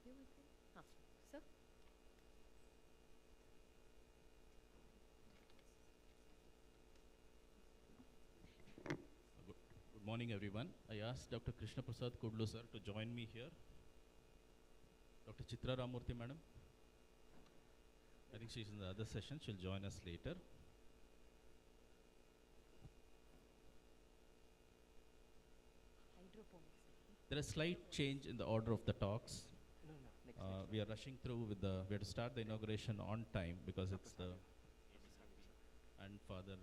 you with me? Sir? Good morning, everyone. I asked Dr. Krishna Prasad Kudlu sir to join me here. Dr. Chitra Ramurthy madam. I think she's in the other session. She'll join us later. Hydroponics. There is slight change in the order of the talks. No, next. We are rushing through with the. We have to start the inauguration on time because it's the. And Father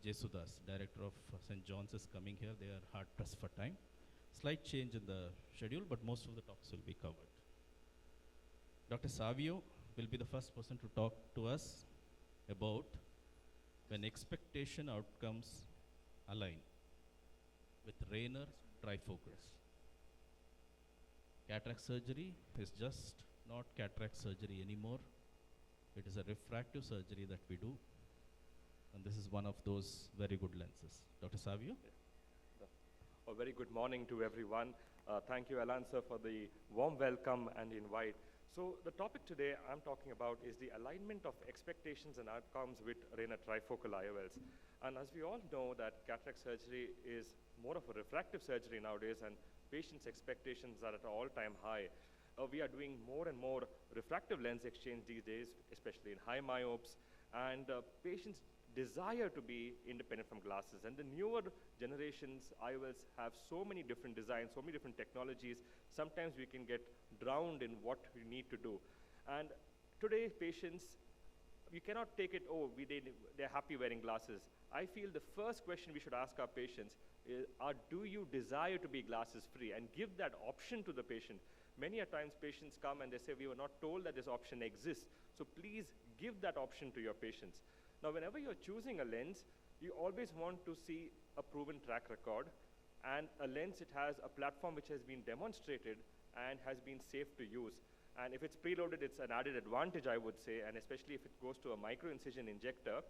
Jesudas, director of St. John's, is coming here. They are hard pressed for time. Slight change in the schedule, but most of the talks will be covered. Dr. Savio will be the first person to talk to us about when expectation outcomes align with Rayner trifocus. Cataract surgery is just not cataract surgery anymore. It is a refractive surgery that we do. And this is one of those very good lenses. Dr. Savio? A very good morning to everyone. Thank you, Alan sir, for the warm welcome and invite. So the topic today I'm talking about is the alignment of expectations and outcomes with Rayner trifocal IOLs. And as we all know that cataract surgery is more of a refractive surgery nowadays, and patients' expectations are at an all-time high. We are doing more and more refractive lens exchange these days, especially in high myopes, and patients desire to be independent from glasses. And the newer generations IOLs have so many different designs, so many different technologies. Sometimes we can get drowned in what we need to do. And today patients, you cannot take it, oh, they're happy wearing glasses. I feel the first question we should ask our patients is, do you desire to be glasses free? And give that option to the patient. Many a times patients come and they say, we were not told that this option exists. So please give that option to your patients. Now, whenever you're choosing a lens, you always want to see a proven track record, and a lens, it has a platform which has been demonstrated and has been safe to use. And if it's preloaded, it's an added advantage, I would say, and especially if it goes to a micro-incision injector.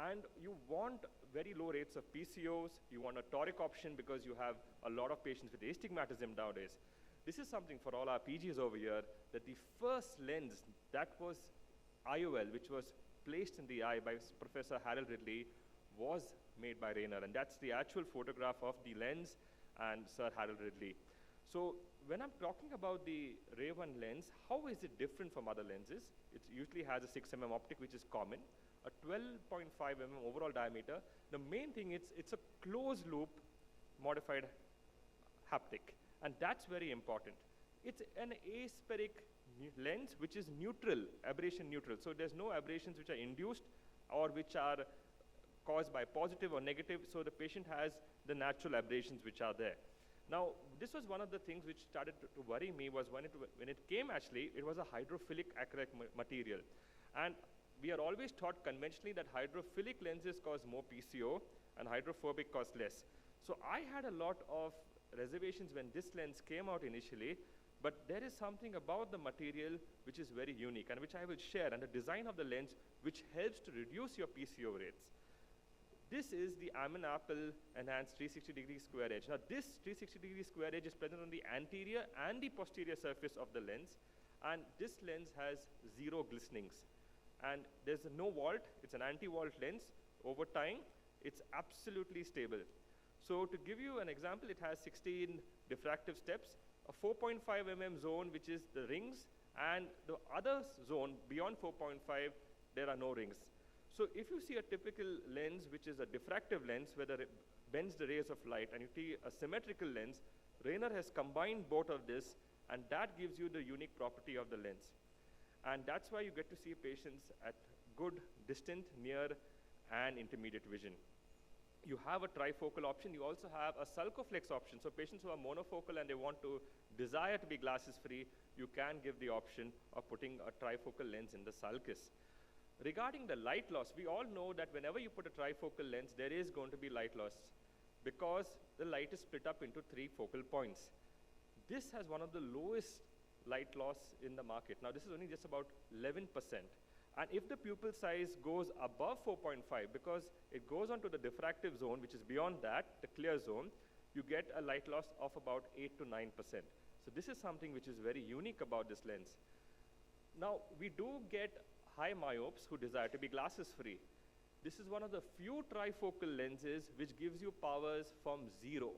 And you want very low rates of PCOs, you want a toric option because you have a lot of patients with astigmatism nowadays. This is something for all our PGs over here, that the first lens that was IOL, which was placed in the eye by Professor Harold Ridley, was made by Rayner, and that's the actual photograph of the lens and Sir Harold Ridley. So when I'm talking about the Ray 1 lens, how is it different from other lenses? It usually has a 6 mm optic, which is common, a 12.5 mm overall diameter. The main thing is it's a closed loop modified haptic, and that's very important. It's an aspheric lens which is neutral, aberration neutral. So there's no aberrations which are induced or which are caused by positive or negative. So the patient has the natural aberrations which are there. Now, this was one of the things which started to worry me was when it came, actually, it was a hydrophilic acrylic material. And we are always taught conventionally that hydrophilic lenses cause more PCO and hydrophobic cause less. So I had a lot of reservations when this lens came out initially, but there is something about the material which is very unique and which I will share, and the design of the lens which helps to reduce your PCO rates. This is the Ammon Apple Enhanced 360-degree square edge. Now this 360-degree square edge is present on the anterior and the posterior surface of the lens, and this lens has zero glistenings. And there's no walt, it's an anti-walt lens. Over time, it's absolutely stable. So to give you an example, it has 16 diffractive steps, a 4.5 mm zone, which is the rings, and the other zone beyond 4.5, there are no rings. So if you see a typical lens, which is a diffractive lens, where it bends the rays of light, and you see a symmetrical lens, Rayner has combined both of this, and that gives you the unique property of the lens. And that's why you get to see patients at good, distant, near, and intermediate vision. You have a trifocal option. You also have a sulcoflex option. So patients who are monofocal and they want to desire to be glasses free, you can give the option of putting a trifocal lens in the sulcus. Regarding the light loss, we all know that whenever you put a trifocal lens, there is going to be light loss because the light is split up into 3 focal points. This has one of the lowest light loss in the market. Now this is only just about 11%. And if the pupil size goes above 4.5, because it goes on to the diffractive zone, which is beyond that, the clear zone, you get a light loss of about 8 to 9%. So this is something which is very unique about this lens. Now, we do get high myopes who desire to be glasses free. This is one of the few trifocal lenses which gives you powers from 0.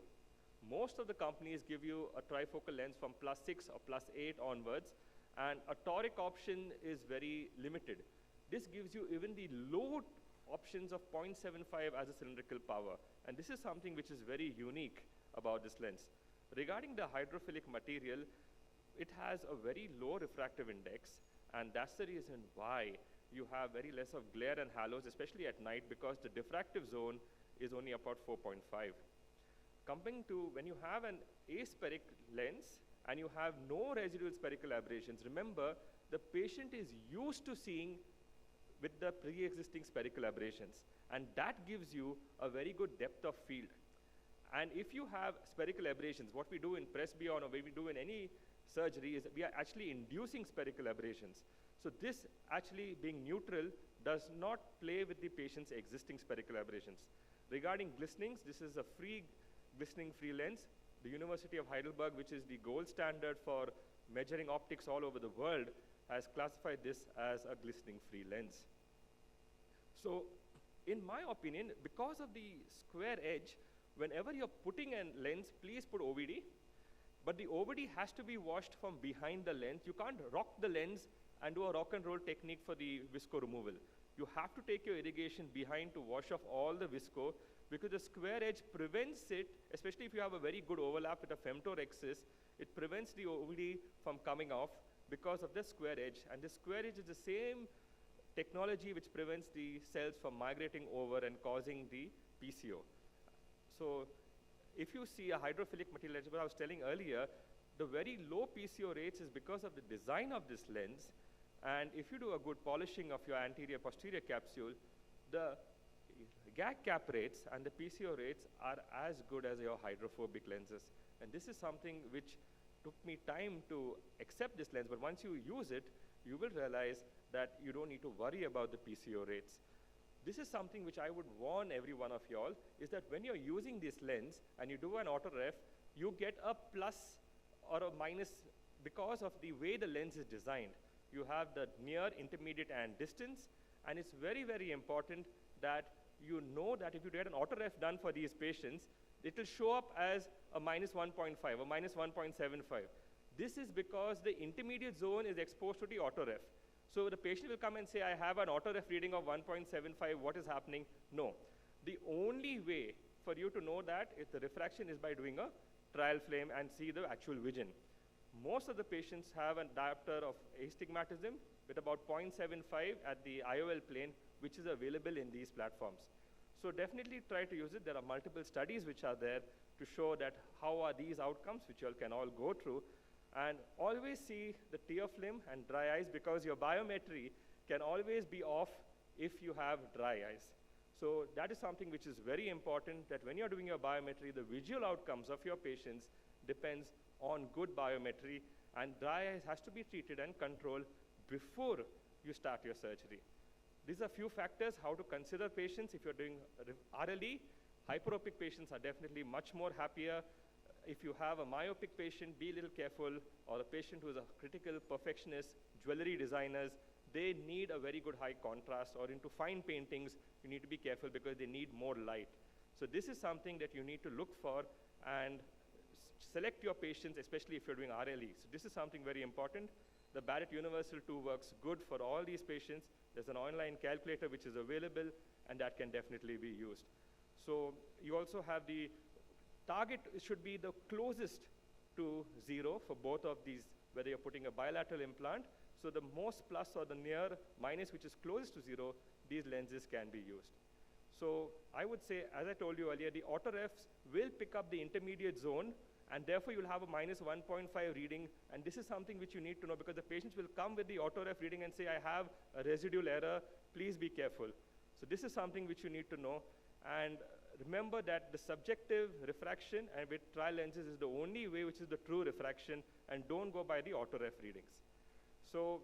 Most of the companies give you a trifocal lens from +6 or +8 onwards, and a toric option is very limited. This gives you even the low options of 0.75 as a cylindrical power, and this is something which is very unique about this lens. Regarding the hydrophilic material, it has a very low refractive index, and that's the reason why you have very less of glare and halos, especially at night, because the diffractive zone is only about 4.5. Comparing to when you have an aspheric lens and you have no residual spherical aberrations, remember, the patient is used to seeing with the pre-existing spherical aberrations, and that gives you a very good depth of field. And if you have spherical aberrations, what we do in Presbyon or what we do in any surgery is we are actually inducing spherical aberrations. So this actually being neutral does not play with the patient's existing spherical aberrations. Regarding glistenings, this is a free glistening-free lens. The University of Heidelberg, which is the gold standard for measuring optics all over the world, has classified this as a glistening-free lens. So in my opinion, because of the square edge, whenever you're putting a lens, please put OVD, but the OVD has to be washed from behind the lens. You can't rock the lens and do a rock and roll technique for the visco removal. You have to take your irrigation behind to wash off all the visco, because the square edge prevents it, especially if you have a very good overlap with a femtorexis, it prevents the OVD from coming off because of the square edge. And the square edge is the same technology which prevents the cells from migrating over and causing the PCO. So if you see a hydrophilic material, as I was telling earlier, the very low PCO rates is because of the design of this lens. And if you do a good polishing of your anterior-posterior capsule, the gag cap rates and the PCO rates are as good as your hydrophobic lenses. And this is something which took me time to accept this lens, but once you use it, you will realize that you don't need to worry about the PCO rates. This is something which I would warn every one of y'all, is that when you're using this lens and you do an auto-ref, you get a plus or a minus because of the way the lens is designed. You have the near, intermediate, and distance, and it's very, very important that you know that if you get an auto-ref done for these patients, it will show up as a -1.5 or -1.75. This is because the intermediate zone is exposed to the auto-ref. So the patient will come and say, I have an auto-ref reading of 1.75, what is happening? No. The only way for you to know that if the refraction is by doing a trial flame and see the actual vision. Most of the patients have a diopter of astigmatism with about 0.75 at the IOL plane, which is available in these platforms. So definitely try to use it. There are multiple studies which are there to show that how are these outcomes, which you all can all go through. And always see the tear film and dry eyes, because your biometry can always be off if you have dry eyes. So that is something which is very important, that when you're doing your biometry, the visual outcomes of your patients depends on good biometry, and dry eyes has to be treated and controlled before you start your surgery. These are few factors how to consider patients. If you're doing RLE, hyperopic patients are definitely much more happier. If you have a myopic patient, be a little careful, or a patient who is a critical perfectionist, jewelry designers, they need a very good high contrast, or into fine paintings, you need to be careful because they need more light. So this is something that you need to look for and select your patients, especially if you're doing RLE. So this is something very important. The Barrett Universal 2 works good for all these patients. There's an online calculator which is available, and that can definitely be used. So you also have the target should be the closest to 0 for both of these, whether you're putting a bilateral implant. So the most plus or the near minus, which is closest to 0, these lenses can be used. So I would say, as I told you earlier, the auto-refs will pick up the intermediate zone, and therefore you'll have a -1.5 reading. And this is something which you need to know, because the patients will come with the auto-ref reading and say, I have a residual error, please be careful. So this is something which you need to know. And remember that the subjective refraction and with trial lenses is the only way which is the true refraction, and don't go by the auto-ref readings. So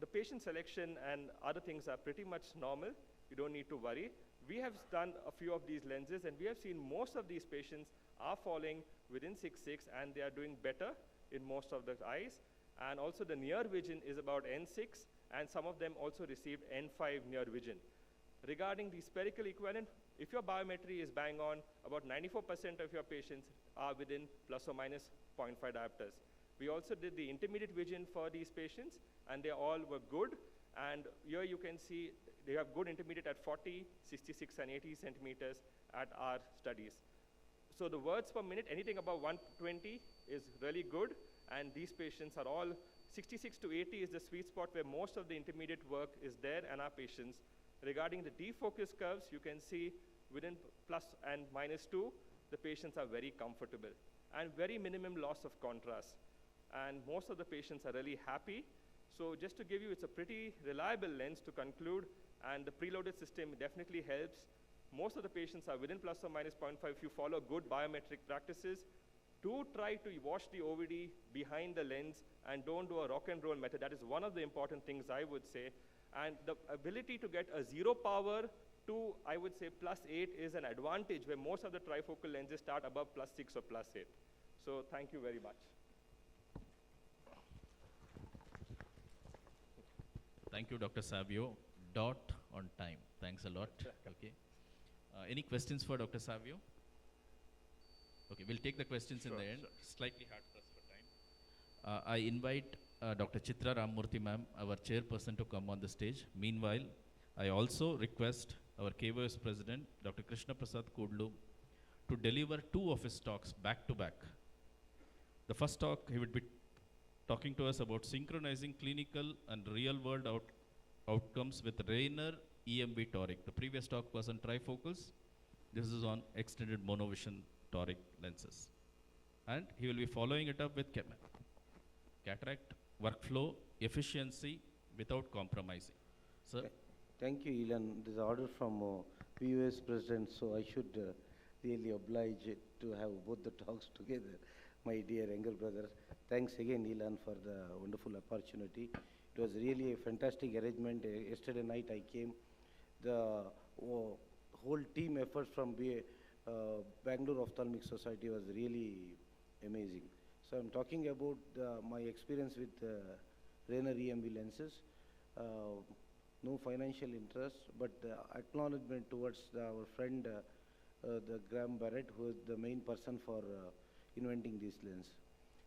the patient selection and other things are pretty much normal. You don't need to worry. We have done a few of these lenses, and we have seen most of these patients are falling within 6/6, and they are doing better in most of the eyes. And also the near vision is about N6, and some of them also received N5 near vision. Regarding the spherical equivalent, if your biometry is bang on, about 94% of your patients are within plus or minus 0.5 diopters. We also did the intermediate vision for these patients, and they all were good. And here you can see they have good intermediate at 40, 66, and 80 centimeters at our studies. So the words per minute, anything above 120 is really good, and these patients are all 66 to 80 is the sweet spot where most of the intermediate work is there, and our patients. Regarding the defocus curves, you can see within plus and minus 2, the patients are very comfortable, and very minimum loss of contrast. And most of the patients are really happy. So just to give you, it's a pretty reliable lens to conclude, and the preloaded system definitely helps. Most of the patients are within plus or minus 0.5 if you follow good biometric practices. Do try to wash the OVD behind the lens and don't do a rock and roll method. That is one of the important things I would say. And the ability to get a 0 power to, I would say, +8 is an advantage where most of the trifocal lenses start above +6 or +8. So thank you very much. Thank you, Dr. Savio. Dot on time. Thanks a lot. Okay. Any questions for Dr. Savio? Okay, we'll take the questions in the end. Slightly hard for us for time. I invite Dr. Chitra Ramamurthy ma'am, our chairperson, to come on the stage. Meanwhile, I also request our KVS president, Dr. Krishna Prasad Kudlu, to deliver 2 of his talks back to back. The first talk, he would be talking to us about synchronizing clinical and real-world outcomes with Rayner EMV toric. The previous talk was on trifocals. This is on extended monovision toric lenses. And he will be following it up with cataract workflow efficiency without compromising. Sir? Thank you, Ilan. This is order from PUS President, so I should really oblige it to have both the talks together. My dear younger brother, thanks again, Ilan, for the wonderful opportunity. It was really a fantastic arrangement. Yesterday night I came. The whole team effort from Bangalore Ophthalmic Society was really amazing. So I'm talking about my experience with Rayner EMV lenses. No financial interest, but acknowledgement towards our friend, the Graham Barrett, who is the main person for inventing this lens.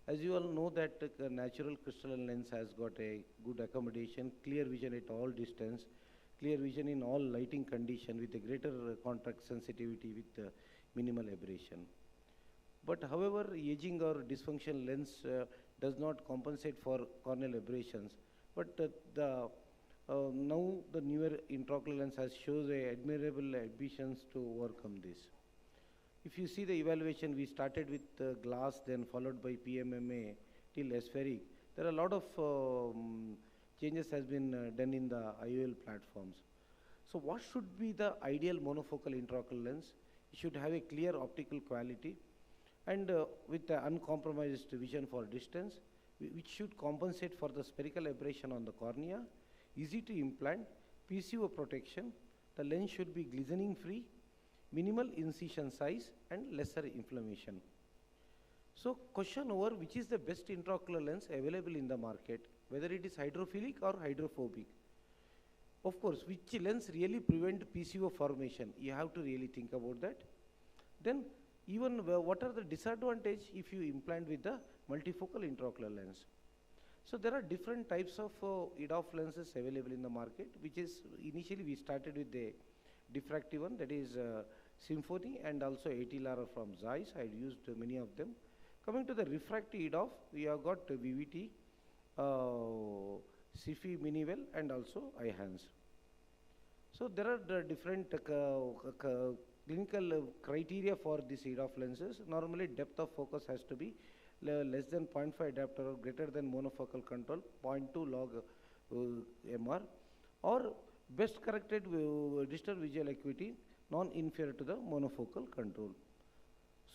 As you all know that natural crystalline lens has got a good accommodation, clear vision at all distance, clear vision in all lighting condition with a greater contrast sensitivity with minimal aberration. But however, aging or dysfunction lens does not compensate for corneal aberrations. But now the newer intraocular lens has shows a admirable ambitions to overcome this. If you see the evaluation, we started with glass, then followed by PMMA till aspheric. There are a lot of changes has been done in the IOL platforms. So what should be the ideal monofocal intraocular lens? It should have a clear optical quality and with the uncompromised vision for distance, which should compensate for the spherical aberration on the cornea, easy to implant, PCO protection. The lens should be glistening free, minimal incision size and lesser inflammation. So question over which is the best intraocular lens available in the market, whether it is hydrophilic or hydrophobic. Of course, which lens really prevent PCO formation? You have to really think about that. Then even what are the disadvantage if you implant with the multifocal intraocular lens? So there are different types of EDOF lenses available in the market, which is initially we started with the diffractive one, that is Symphony, and also AT-LARA from Zeiss. I had used many of them. Coming to the refractive EDOF, we have got VVT, SIFI Minivel, and also Eyhance. So there are the different clinical criteria for these EDOF lenses. Normally depth of focus has to be less than 0.5 diopter or greater than monofocal control, 0.2 log MR, or best corrected distal visual acuity, non-inferior to the monofocal control.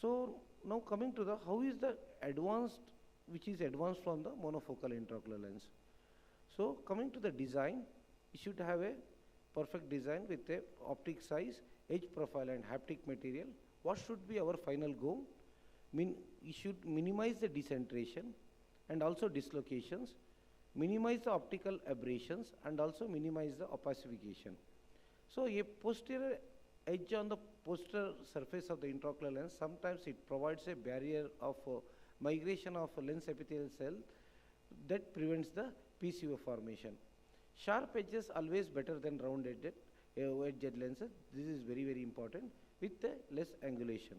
So now coming to the, how is the advanced, which is advanced from the monofocal intraocular lens. So coming to the design, it should have a perfect design with a optic size, edge profile and haptic material. What should be our final goal? It should minimize the decentration, and also dislocations, minimize the optical aberrations, and also minimize the opacification. So a posterior edge on the posterior surface of the intraocular lens, sometimes it provides a barrier of migration of lens epithelial cell that prevents the PCO formation. Sharp edges always better than round edged lenses. This is very, very important with less angulation.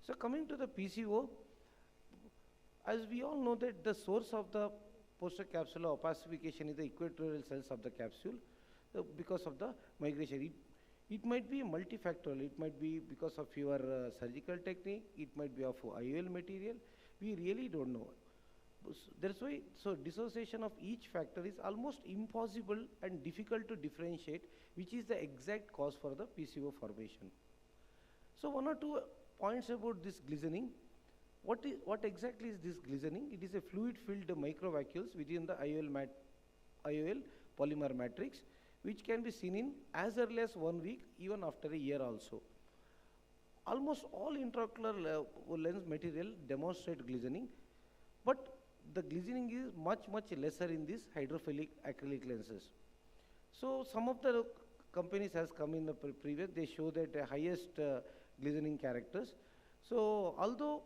So coming to the PCO, as we all know that the source of the posterior capsular opacification is the equatorial cells of the capsule because of the migration. It might be multifactorial. It might be because of your surgical technique. It might be of IOL material. We really don't know. That's why, so dissociation of each factor is almost impossible and difficult to differentiate, which is the exact cause for the PCO formation. So one or two points about this glistening. What exactly is this glistening? It is a fluid-filled microvacuoles within the IOL polymer matrix, which can be seen in as early as 1 week, even after a year also. Almost all intraocular lens material demonstrate glistening, but the glistening is much lesser in these hydrophilic acrylic lenses. So some of the companies has come in the previous, they show that the highest glistening characters. So although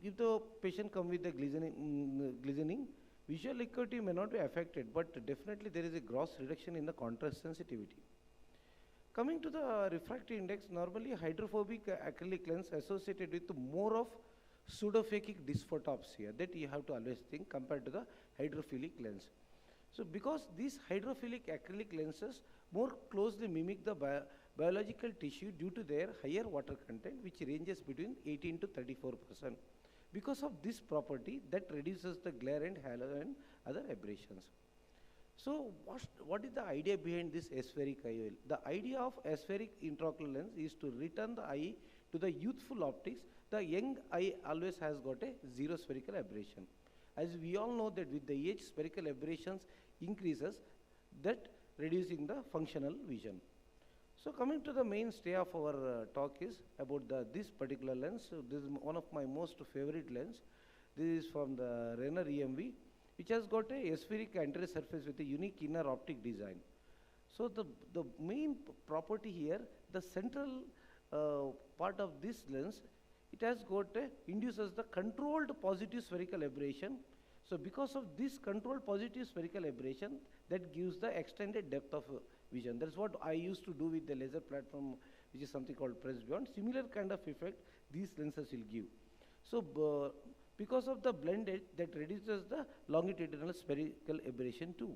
if the patient come with the glistening, visual acuity may not be affected, but definitely there is a gross reduction in the contrast sensitivity. Coming to the refractive index, normally hydrophobic acrylic lens associated with more of pseudophakic dysphotopsia that you have to always think compared to the hydrophilic lens. So because these hydrophilic acrylic lenses more closely mimic the biological tissue due to their higher water content, which ranges between 18 to 34%. Because of this property, that reduces the glare and halo and other aberrations. So what is the idea behind this aspheric IOL? The idea of aspheric intraocular lens is to return the eye to the youthful optics. The young eye always has got a zero spherical aberration. As we all know that with the age, spherical aberrations increases, that reducing the functional vision. So coming to the mainstay of our talk is about this particular lens. So this is one of my most favorite lens. This is from the Renner EMV, which has got a aspheric anterior surface with a unique inner optic design. So the main property here, the central part of this lens, it has got induces the controlled positive spherical aberration. So because of this controlled positive spherical aberration, that gives the extended depth of vision. That's what I used to do with the laser platform, which is something called Press Beyond. Similar kind of effect these lenses will give. So because of the blended, that reduces the longitudinal spherical aberration too.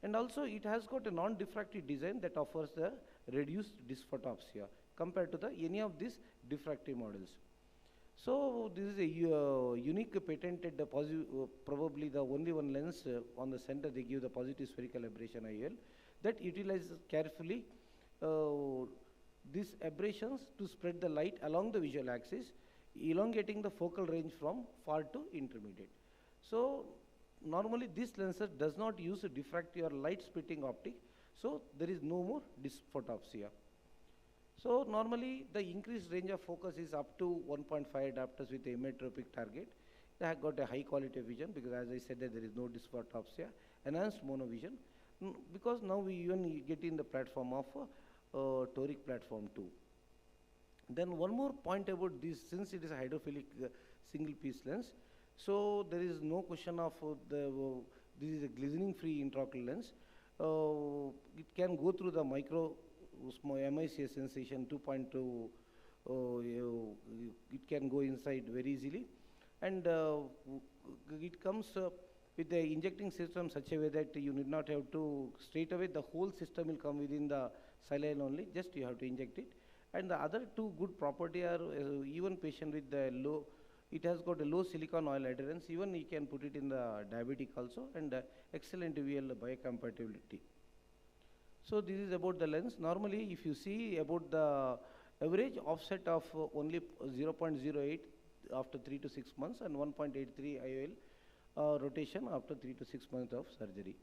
And also it has got a non-diffractive design that offers the reduced dysphotopsia compared to any of these diffractive models. So this is a unique patented probably the only one lens on the center they give the positive spherical aberration IOL that utilizes carefully these aberrations to spread the light along the visual axis, elongating the focal range from far to intermediate. So normally this lens does not use a diffractive or light splitting optic, so there is no more dysphotopsia. So normally the increased range of focus is up to 1.5 adapters with a emmetropic target. They have got a high quality of vision because as I said that there is no dysphotopsia, enhanced monovision, because now we even get in the platform of toric platform too. Then one more point about this, since it is a hydrophilic single piece lens, so there is no question of this is a glistening free intraocular lens. It can go through the micro MICS sensation 2.2, it can go inside very easily, and it comes with the injecting system such a way that you need not have to straight away, the whole system will come within the saline only, just you have to inject it. And the other two good property are even patient with the low, it has got a low silicon oil adherence, even you can put it in the diabetic also, and excellent VL biocompatibility. So this is about the lens. Normally if you see about the average offset of only 0.08 after 3 to 6 months and 1.83 IOL rotation after 3 to 6 months of surgery.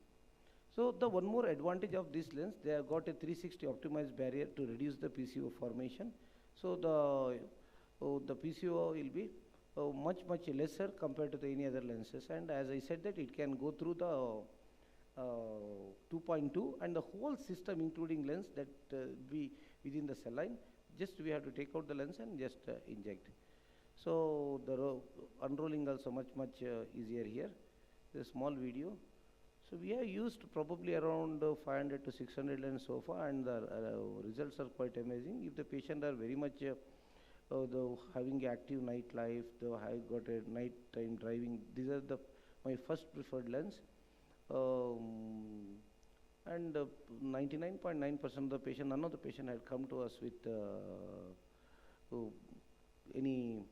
So the one more advantage of this lens, they have got a 360 optimized barrier to reduce the PCO formation. So the PCO will be much lesser compared to the any other lenses. And as I said that it can go through the 2.2 and the whole system including lens that be within the cell line. Just we have to take out the lens and just inject. So the unrolling also much easier here. A small video. So we have used probably around 500 to 600 lens so far, and the results are quite amazing. If the patient are very much having active night life, they have got a night time driving, these are my first preferred lens. And 99.9% of the patient, none of the patient had come to us with any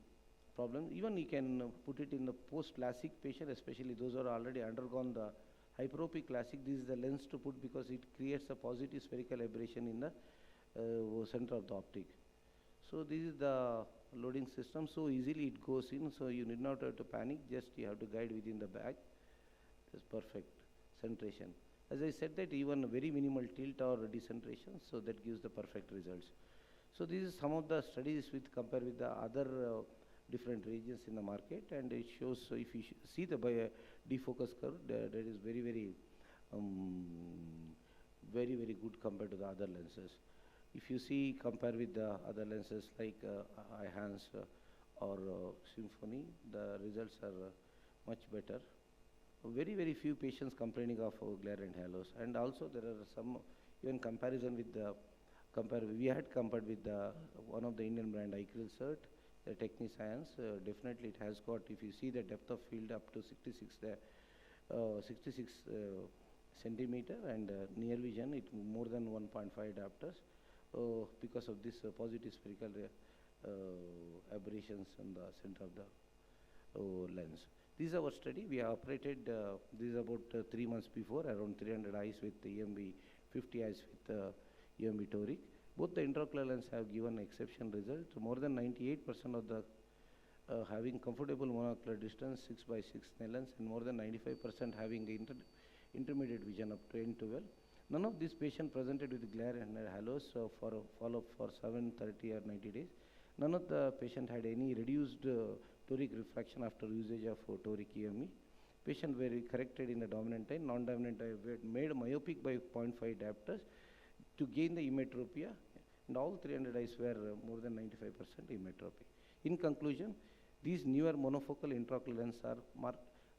problem. Even you can put it in the post-LASIK patient, especially those who are already undergone the hyperopic LASIK. This is the lens to put because it creates a positive spherical aberration in the center of the optic. So this is the loading system. So easily it goes in. So you need not have to panic. Just you have to guide within the bag. It's perfect centration. As I said that even very minimal tilt or decentration, so that gives the perfect results. So this is some of the studies with compare with the other different regions in the market, and it shows. So if you see the defocus curve, that is very good compared to the other lenses. If you see compare with the other lenses like Eyhance or Symphony, the results are much better. Very few patients complaining of glare and halos, and also there are some even comparison with the we had compared with the one of the Indian brand iCrylCert, the Techniscience. Definitely it has got, if you see the depth of field up to 66 centimeter, and near vision it more than 1.5 diopters because of this positive spherical aberrations in the center of the lens. This is our study. We have operated, this is about 3 months before, around 300 eyes with the EMB, 50 eyes with EMB toric. Both the intraocular lens have given exception result. More than 98% of the having comfortable monocular distance, 6x6 lens, and more than 95% having intermediate vision up to N12. None of these patients presented with glare and halos for a follow-up for 7, 30 or 90 days. None of the patient had any reduced toric refraction after usage of toric EME. Patient were corrected in the dominant eye, non-dominant eye made myopic by 0.5 diopters to gain the emmetropia, and all 300 eyes were more than 95% emmetropic. In conclusion, these newer monofocal intraocular lenses are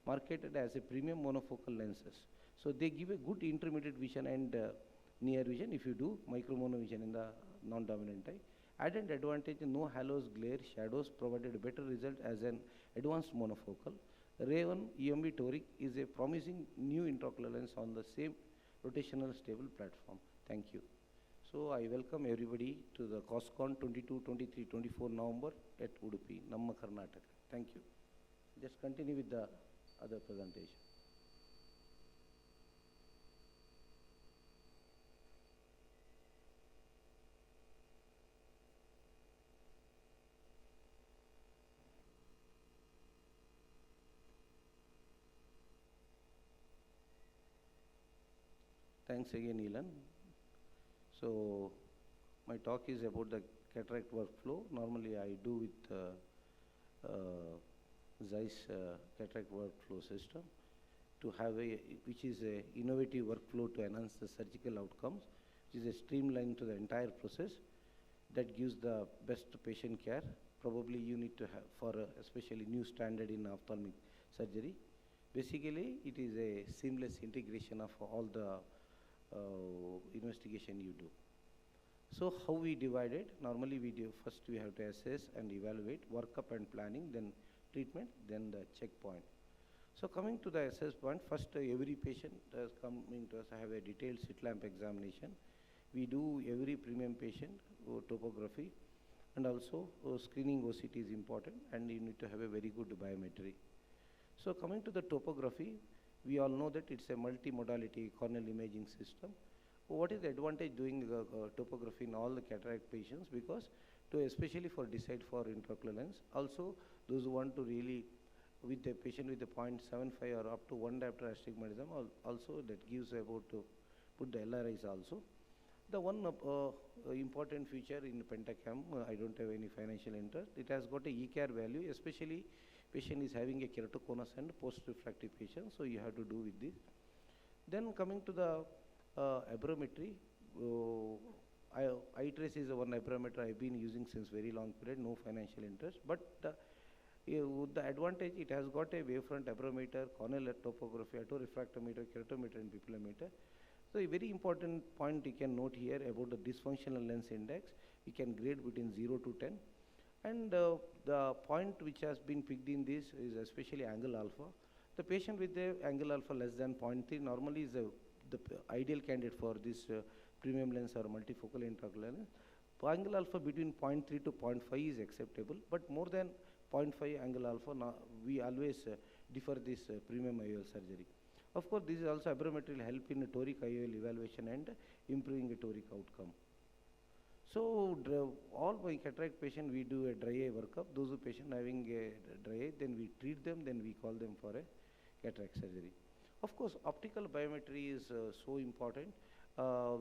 marketed as a premium monofocal lenses. So they give a good intermediate vision and near vision if you do micromono vision in the non-dominant eye. Added advantage, no halos, glare, shadows, provided a better result as an advanced monofocal. Ray-1 EMB toric is a promising new intraocular lens on the same rotational stable platform. Thank you. So I welcome everybody to the COSCON 22, 23, 24 November at Udupi, Namma Karnataka. Thank you. Just continue with the other presentation. Thanks again, Elan. So my talk is about the cataract workflow. Normally I do with Zeiss cataract workflow system to have which is a innovative workflow to enhance the surgical outcomes, which is a streamline to the entire process that gives the best patient care. Probably you need to have for especially new standard in ophthalmic surgery. Basically, it is a seamless integration of all the investigation you do. So how we divide it? Normally we do, first we have to assess and evaluate, workup and planning, then treatment, then the checkpoint. So coming to the assess point, first every patient coming to us have a detailed slit lamp examination. We do every premium patient topography, and also screening OCT is important, and you need to have a very good biometry. So coming to the topography, we all know that it's a multi-modality corneal imaging system. What is the advantage doing topography in all the cataract patients? Because especially for decide for intraocular lens, also those who want to really with the patient with the 0.75 or up to 1 diopter astigmatism, also that gives about to put the LRIs also. The one important feature in Pentacam, I don't have any financial interest. It has got a E-care value, especially patient is having a keratoconus and post-refractive patient, so you have to do with this. Then coming to the aberrometry, iTrace is one aberrometer I've been using since very long period, no financial interest. But the advantage, it has got a wavefront aberrometer, corneal topography, autorefractometer, keratometer and pupillometer. So a very important point you can note here about the dysfunctional lens index, we can grade between 0 to 10. And the point which has been picked in this is especially angle alpha. The patient with the angle alpha less than 0.3 normally is the ideal candidate for this premium lens or multifocal intraocular lens. Angle alpha between 0.3 to 0.5 is acceptable, but more than 0.5 angle alpha, we always defer this premium IOL surgery. Of course, this is also aberrometry will help in toric IOL evaluation and improving a toric outcome. So all my cataract patient, we do a dry eye workup. Those who patient having a dry eye, then we treat them, then we call them for a cataract surgery. Of course, optical biometry is so important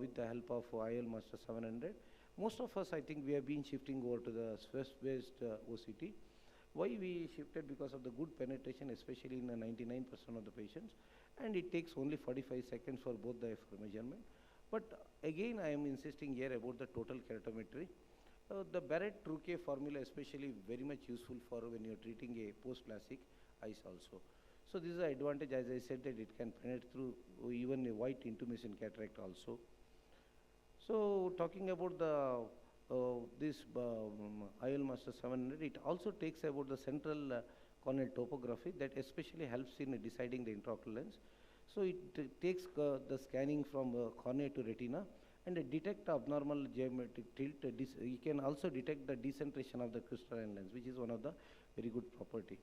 with the help of IOL Master 700. Most of us, I think, we have been shifting over to the Swiss-based OCT. Why we shifted? Because of the good penetration, especially in 99% of the patients, and it takes only 45 seconds for both the for measurement. But again, I am insisting here about the total keratometry. The Barrett-Trouquet formula especially very much useful for when you are treating a post-plastic eyes also. So this is the advantage, as I said, that it can penetrate through even a white intumescent cataract also. So talking about the this IOL Master 700, it also takes about the central corneal topography that especially helps in deciding the intraocular lens. So it takes the scanning from cornea to retina and detect abnormal geometric tilt. You can also detect the decentration of the crystalline lens, which is one of the very good property.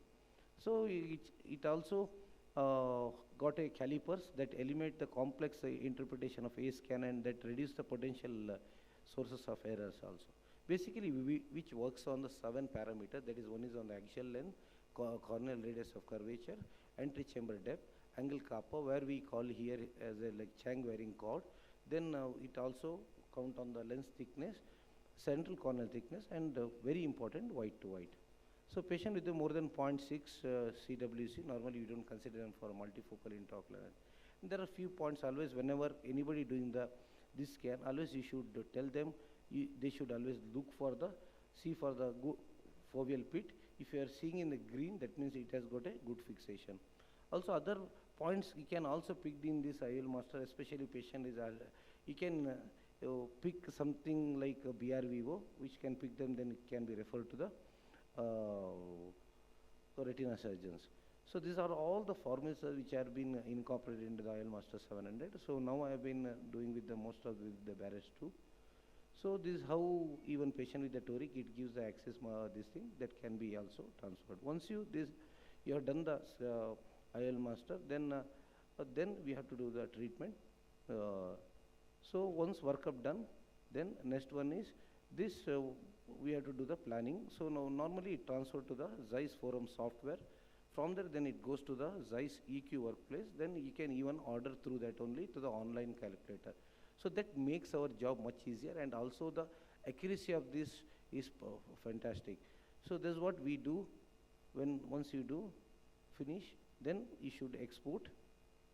So it also got a calipers that eliminate the complex interpretation of A scan and that reduce the potential sources of errors also. Basically, which works on the 7 parameters, that is one is on the axial length, corneal radius of curvature, entry chamber depth, angle kappa, where we call here as a like Chang varying chord. Then it also count on the lens thickness, central corneal thickness, and very important, white to white. So patient with more than 0.6 CWC, normally you don't consider them for a multifocal intraocular. And there are few points always, whenever anybody doing this scan, always you should tell them, they should always look for see for the foveal pit. If you are seeing in the green, that means it has got a good fixation. Also other points you can also pick in this IOL Master, especially patient is, you can pick something like a BR Vivo, which can pick them, then it can be referred to the retina surgeons. So these are all the formulas which have been incorporated into the IOL Master 700. So now I have been doing with the most of the Barrett's too. So this is how even patient with the toric, it gives the access this thing that can be also transferred. Once you have done the IOL Master, then we have to do the treatment. So once workup done, then next one is this we have to do the planning. So now normally it transferred to the Zeiss Forum software. From there, then it goes to the Zeiss EQ workplace. Then you can even order through that only to the online calculator. So that makes our job much easier, and also the accuracy of this is fantastic. So that's what we do. Once you do finish, then you should export.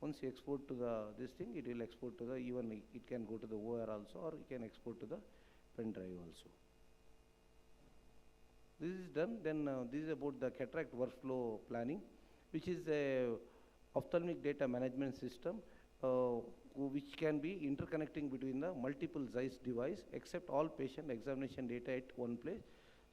Once you export to this thing, it will export to even it can go to the OR also, or you can export to the pen drive also. This is done. Then this is about the cataract workflow planning, which is a ophthalmic data management system, which can be interconnecting between the multiple Zeiss device, except all patient examination data at one place.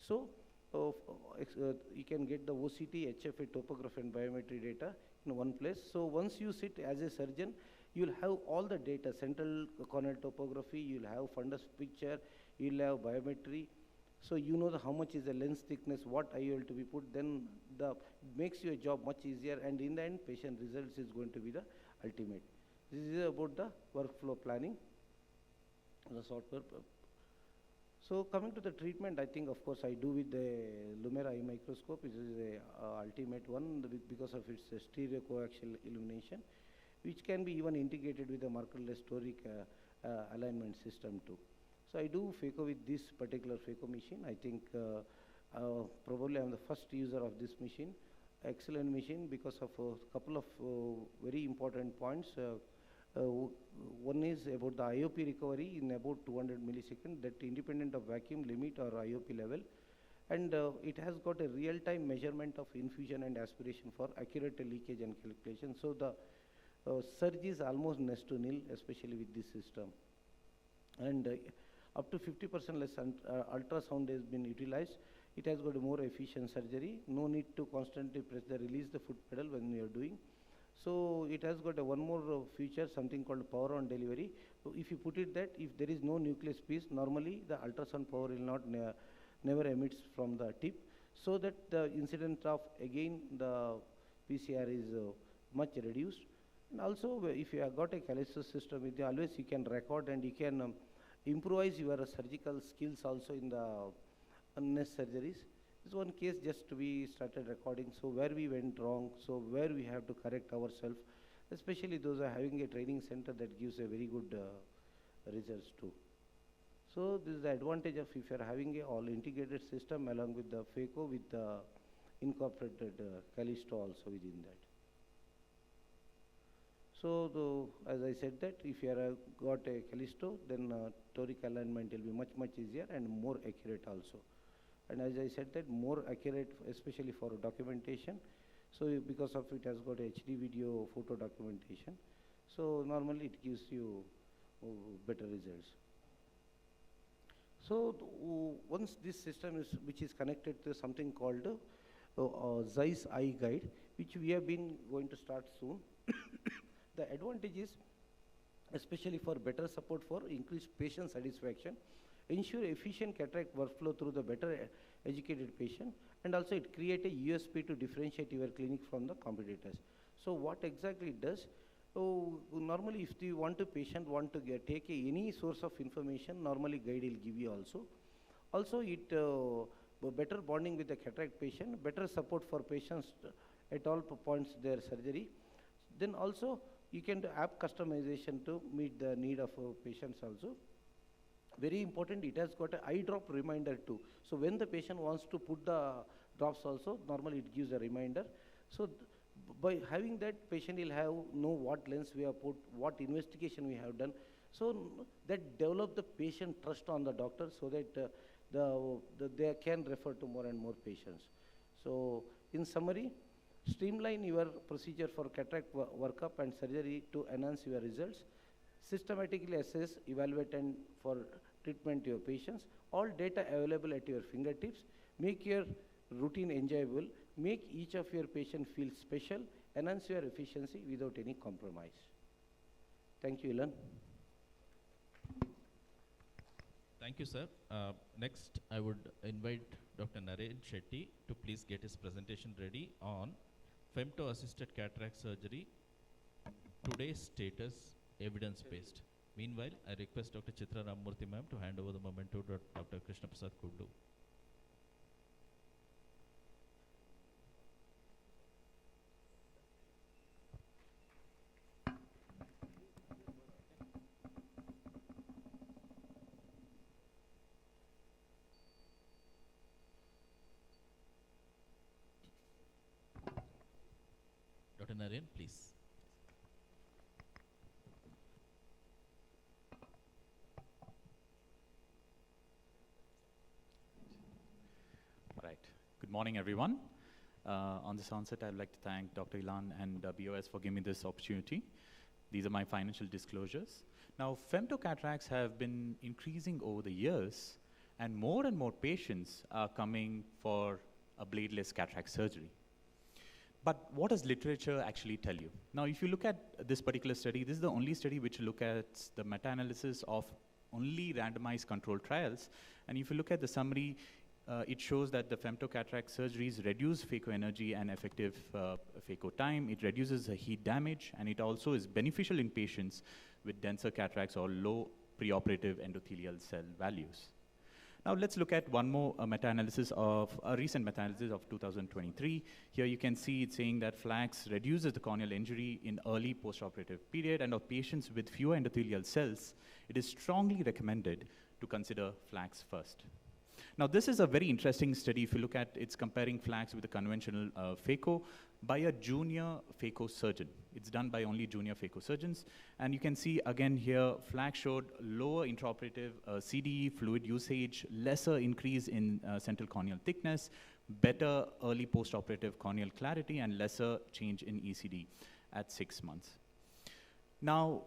So you can get the OCT, HFA, topography and biometry data in one place. So once you sit as a surgeon, you'll have all the data, central corneal topography, you'll have fundus picture, you'll have biometry. So you know how much is the lens thickness, what IOL to be put, then makes your job much easier, and in the end, patient results is going to be the ultimate. This is about the workflow planning, the software. So coming to the treatment, I think of course I do with the Lumera eye microscope, which is the ultimate one because of its stereo coaxial illumination, which can be even integrated with the markerless toric alignment system too. So I do phaco with this particular phaco machine. I think probably I'm the first user of this machine. Excellent machine because of a couple of very important points. One is about the IOP recovery in about 200 milliseconds, that independent of vacuum limit or IOP level. And it has got a real-time measurement of infusion and aspiration for accurate leakage and calculation. So the surge is almost next to nil, especially with this system. And up to 50% less ultrasound has been utilized. It has got a more efficient surgery. No need to constantly release the foot pedal when you are doing. So it has got one more feature, something called power on delivery. So if you put it that, if there is no nucleus piece, normally the ultrasound power will not never emits from the tip. So that the incidence of, again, the PCR is much reduced. And also, if you have got a Callisto system with you, always you can record and you can improvise your surgical skills also in the next surgeries. This one case just we started recording, so where we went wrong, so where we have to correct ourselves, especially those are having a training center that gives a very good results too. So this is the advantage of if you are having a all integrated system along with the phaco with the incorporated Callisto also within that. So as I said that if you have got a Callisto, then toric alignment will be much easier and more accurate also. And as I said that more accurate, especially for documentation. So because of it has got HD video photo documentation. So normally it gives you better results. So once this system is, which is connected to something called Zeiss Eye Guide, which we have been going to start soon. The advantage is, especially for better support for increased patient satisfaction, ensure efficient cataract workflow through the better educated patient, and also it create a USP to differentiate your clinic from the competitors. So what exactly it does? Normally if the patient want to take any source of information, normally guide will give you also. Also it better bonding with the cataract patient, better support for patients at all points their surgery. Then also you can do app customization to meet the need of patients also. Very important, it has got an eye drop reminder too. So when the patient wants to put the drops also, normally it gives a reminder. So by having that, patient will know what lens we have put, what investigation we have done. So that develop the patient trust on the doctor so that they can refer to more and more patients. So in summary, streamline your procedure for cataract workup and surgery to enhance your results. Systematically assess, evaluate, and for treatment to your patients. All data available at your fingertips. Make your routine enjoyable. Make each of your patients feel special. Enhance your efficiency without any compromise. Thank you, Ilan. Thank you, sir. Next, I would invite Dr. Naren Shetty to please get his presentation ready on femto-assisted cataract surgery, today's status, evidence-based. Meanwhile, I request Dr. Chitra Ramamurthy ma'am to hand over the moment to Dr. Krishna Prasad Kundu. Dr. Naren, please. Right. Good morning, everyone. On this onset, I'd like to thank Dr. Ilan and BOS for giving me this opportunity. These are my financial disclosures. Now, femtocataracts have been increasing over the years, and more patients are coming for a bladeless cataract surgery. But what does literature actually tell you? Now, if you look at this particular study, this is the only study which look at the meta-analysis of only randomized controlled trials. And if you look at the summary, it shows that the femtocataract surgeries reduce phaco energy and effective phaco time. It reduces the heat damage, and it also is beneficial in patients with denser cataracts or low preoperative endothelial cell values. Now let's look at one more meta-analysis of a recent meta-analysis of 2023. Here you can see it's saying that flax reduces the corneal injury in early postoperative period, and of patients with fewer endothelial cells, it is strongly recommended to consider flax first. Now this is a very interesting study. If you look at, it's comparing flax with the conventional phaco by a junior phaco surgeon. It's done by only junior phaco surgeons. And you can see again here, flax showed lower intraoperative CDE, fluid usage, lesser increase in central corneal thickness, better early postoperative corneal clarity, and lesser change in ECD at 6 months. Now,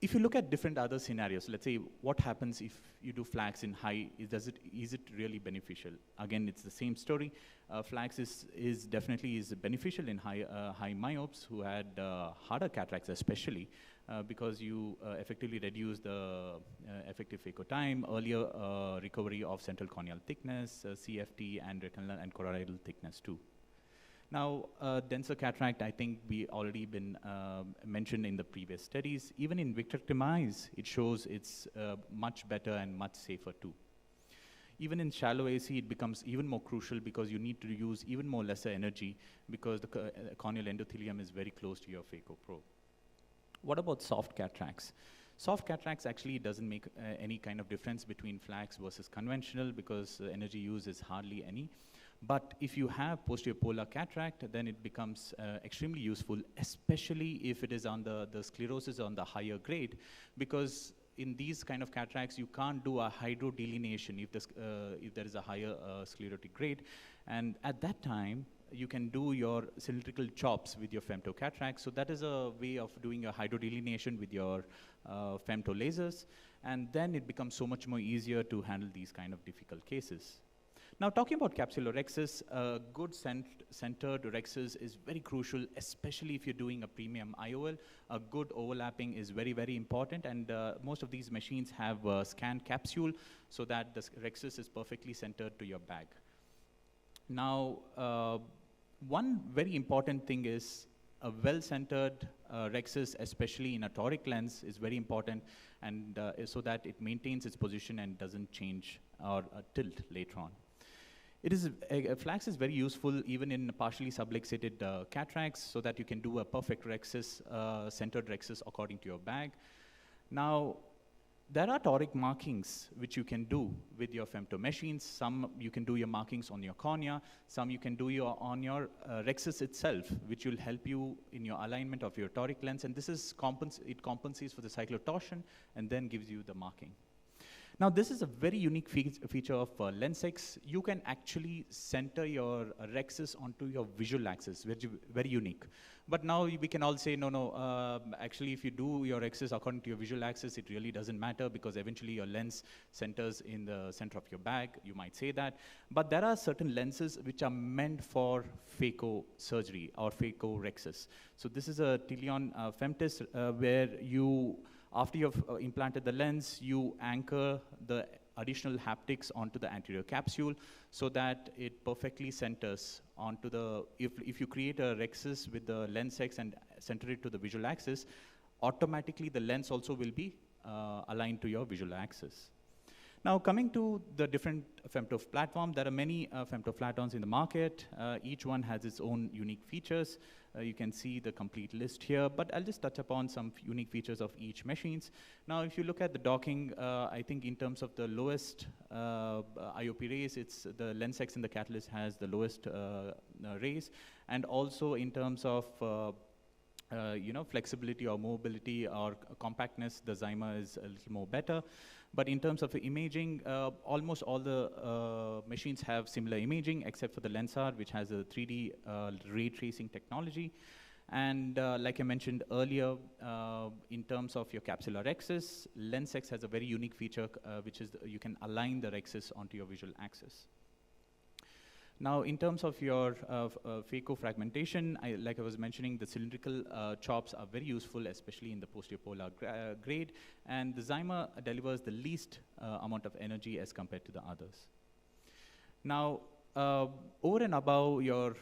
if you look at different other scenarios, let's say what happens if you do flax in high, is it really beneficial? Again, it's the same story. Flax is definitely beneficial in high myopes who had harder cataracts especially, because you effectively reduce the effective phaco time, earlier recovery of central corneal thickness, CFT, and retinal and choroidal thickness too. Now, denser cataract, I think we already been mentioned in the previous studies. Even in vitrectomy, it shows it's much better and much safer too. Even in shallow AC, it becomes even more crucial because you need to use even more lesser energy because the corneal endothelium is very close to your phaco probe. What about soft cataracts? Soft cataracts actually doesn't make any kind of difference between flax versus conventional because energy use is hardly any. But if you have posterior polar cataract, then it becomes extremely useful, especially if it is on the sclerosis on the higher grade, because in these kind of cataracts, you can't do a hydrodelineation if there is a higher sclerotic grade. And at that time, you can do your cylindrical chops with your femtocataract. So that is a way of doing a hydrodelineation with your femto lasers. And then it becomes so much more easier to handle these kind of difficult cases. Now, talking about capsulorhexis, good centered rhexis is very crucial, especially if you're doing a premium IOL. A good overlapping is very, very important, and most of these machines have a scan capsule so that the rhexis is perfectly centered to your bag. Now, one very important thing is a well-centered rhexis, especially in a toric lens, is very important, and so that it maintains its position and doesn't change or tilt later on. Flax is very useful even in partially subluxated cataracts so that you can do a perfect rhexis, centered rhexis according to your bag. Now, there are toric markings which you can do with your femto machines. Some you can do your markings on your cornea. Some you can do on your rhexis itself, which will help you in your alignment of your toric lens. And this is it compensates for the cyclotorsion and then gives you the marking. Now, this is a very unique feature of LensX. You can actually center your rhexis onto your visual axis, which is very unique. But now we can all say, no, actually, if you do your rhexis according to your visual axis, it really doesn't matter because eventually your lens centers in the center of your bag. You might say that. But there are certain lenses which are meant for phaco surgery or phaco rhexis. So this is a Teleon Femtis where you, after you've implanted the lens, you anchor the additional haptics onto the anterior capsule so that it perfectly centers onto the, if you create a rhexis with the LensX and center it to the visual axis, automatically the lens also will be aligned to your visual axis. Now, coming to the different femto platforms, there are many femto platforms in the market. Each one has its own unique features. You can see the complete list here, but I'll just touch upon some unique features of each machines. Now, if you look at the docking, I think in terms of the lowest IOP rays, it's the LensX and the Catalyst has the lowest rays, and also in terms of flexibility or mobility or compactness, the Zyma is a little more better. But in terms of imaging, almost all the machines have similar imaging, except for the LensR, which has a 3D ray tracing technology. And like I mentioned earlier, in terms of your capsular rhexis, LensX has a very unique feature, which is you can align the rhexis onto your visual axis. Now, in terms of your phaco fragmentation, like I was mentioning, the cylindrical chops are very useful, especially in the posterior polar grade, and the Zyma delivers the least amount of energy as compared to the others. Now, over and above your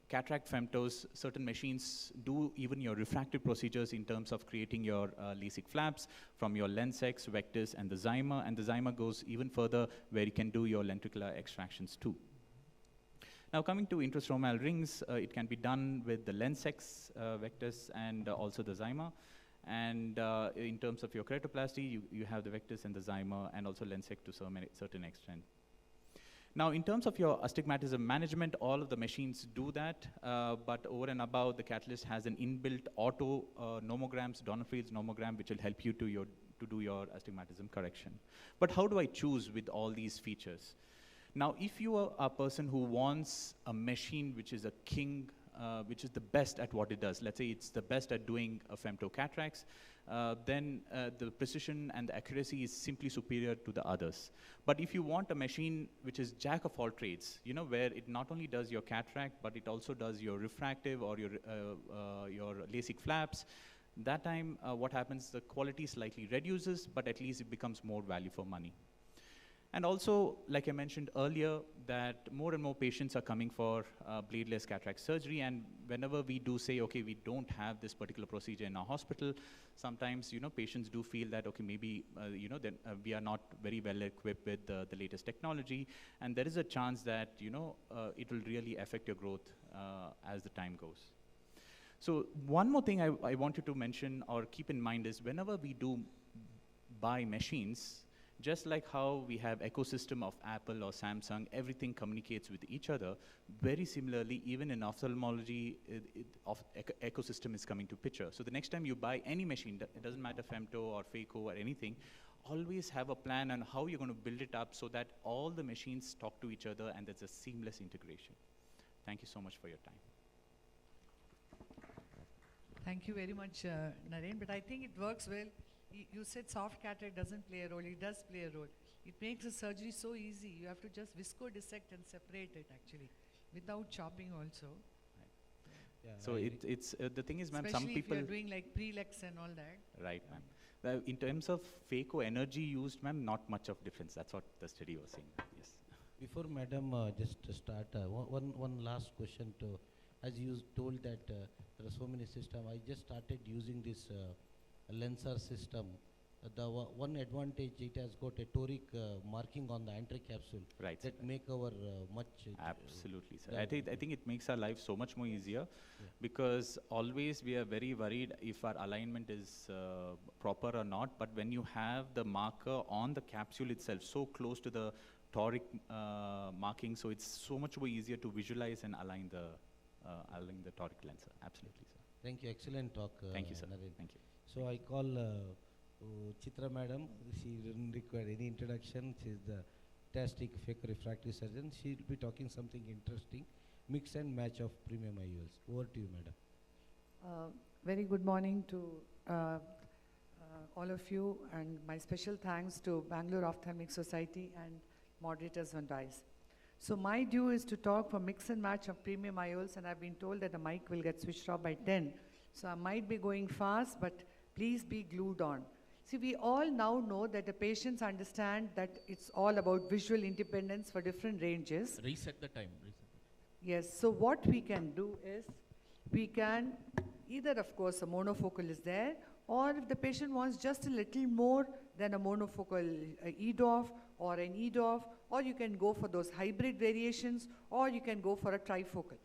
cataract femtos, certain machines do even your refractive procedures in terms of creating your LASIK flaps from your LensX, Vectis, and the Zymer. And the Zymer goes even further where you can do your lentricular extractions too. Now coming to intrastromal rings, it can be done with the LensX, Vectis, and also the Zymer. And in terms of your keratoplasty, you have the Vectis and the Zymer, and also LensX to some certain extent. Now, in terms of your astigmatism management, all of the machines do that, but over and above, the Catalyst has an inbuilt auto nomograms, Donner-Fields nomogram, which will help you to do your astigmatism correction. But how do I choose with all these features? Now, if you are a person who wants a machine which is a king, which is the best at what it does, let's say it's the best at doing femtocataracts, then the precision and the accuracy is simply superior to the others. But if you want a machine which is jack of all trades, you know, where it not only does your cataract, but it also does your refractive or your LASIK flaps, that time what happens, the quality slightly reduces, but at least it becomes more value for money. And also, like I mentioned earlier, that more and more patients are coming for bladeless cataract surgery, and whenever we do say, okay, we don't have this particular procedure in our hospital, sometimes, you know, patients do feel that, okay, maybe, you know, that we are not very well equipped with the latest technology, and there is a chance that, you know, it will really affect your growth as the time goes. So one more thing I wanted to mention or keep in mind is whenever we do buy machines, just like how we have ecosystem of Apple or Samsung, everything communicates with each other. Very similarly, even in ophthalmology, ecosystem is coming to picture. So the next time you buy any machine, it doesn't matter femto or phaco or anything, always have a plan on how you're going to build it up so that all the machines talk to each other and there's a seamless integration. Thank you so much for your time. Thank you very much, Naren, but I think it works well. You said soft cataract doesn't play a role. It does play a role. It makes the surgery so easy. You have to just visco-dissect and separate it, actually, without chopping also. Yeah, So it's the thing is, ma'am, some Especially people... if you're doing like prelex and all that. Right, ma'am. In terms of phaco energy used, ma'am, not much of difference. That's what the study was saying. Yes. Before Madam just to start, one last question to, as you told that there are so many systems, I just started using this Lensar system. The one advantage, it has got a toric marking on the entry capsule. Right. That make our much... Absolutely, sir. the- I think it makes our life so much more easier Yeah. because always we are very worried if our alignment is proper or not. But when you have the marker on the capsule itself, so close to the toric marking, so it's so much more easier to visualize and align the toric lens. Absolutely, sir. Thank you, excellent talk. Thank you, sir. Naren. Thank you. So I call Chitra Madam. She didn't require any introduction. She is the fantastic phaco-refractive surgeon. She will be talking something interesting, mix and match of premium IOLs. Over to you, Madam. Very good morning to all of you, and my special thanks to Bangalore Ophthalmic Society and moderators on DICE. So my due is to talk for mix and match of premium IOLs, and I've been told that the mic will get switched off by 10. So I might be going fast, but please be glued on. See, we all now know that the patients understand that it's all about visual independence for different ranges. Reset the time. Yes, so what we can do is, we can either, of course, a monofocal is there, or if the patient wants just a little more than a monofocal EDOF or an EDOF, or you can go for those hybrid variations, or you can go for a trifocal.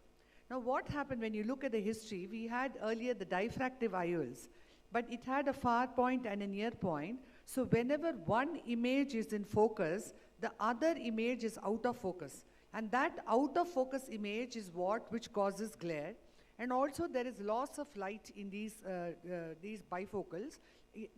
Now what happened when you look at the history, we had earlier the diffractive IOLs, but it had a far point and a near point. So whenever one image is in focus, the other image is out of focus. And that out of focus image is which causes glare. And also there is loss of light in these bifocals,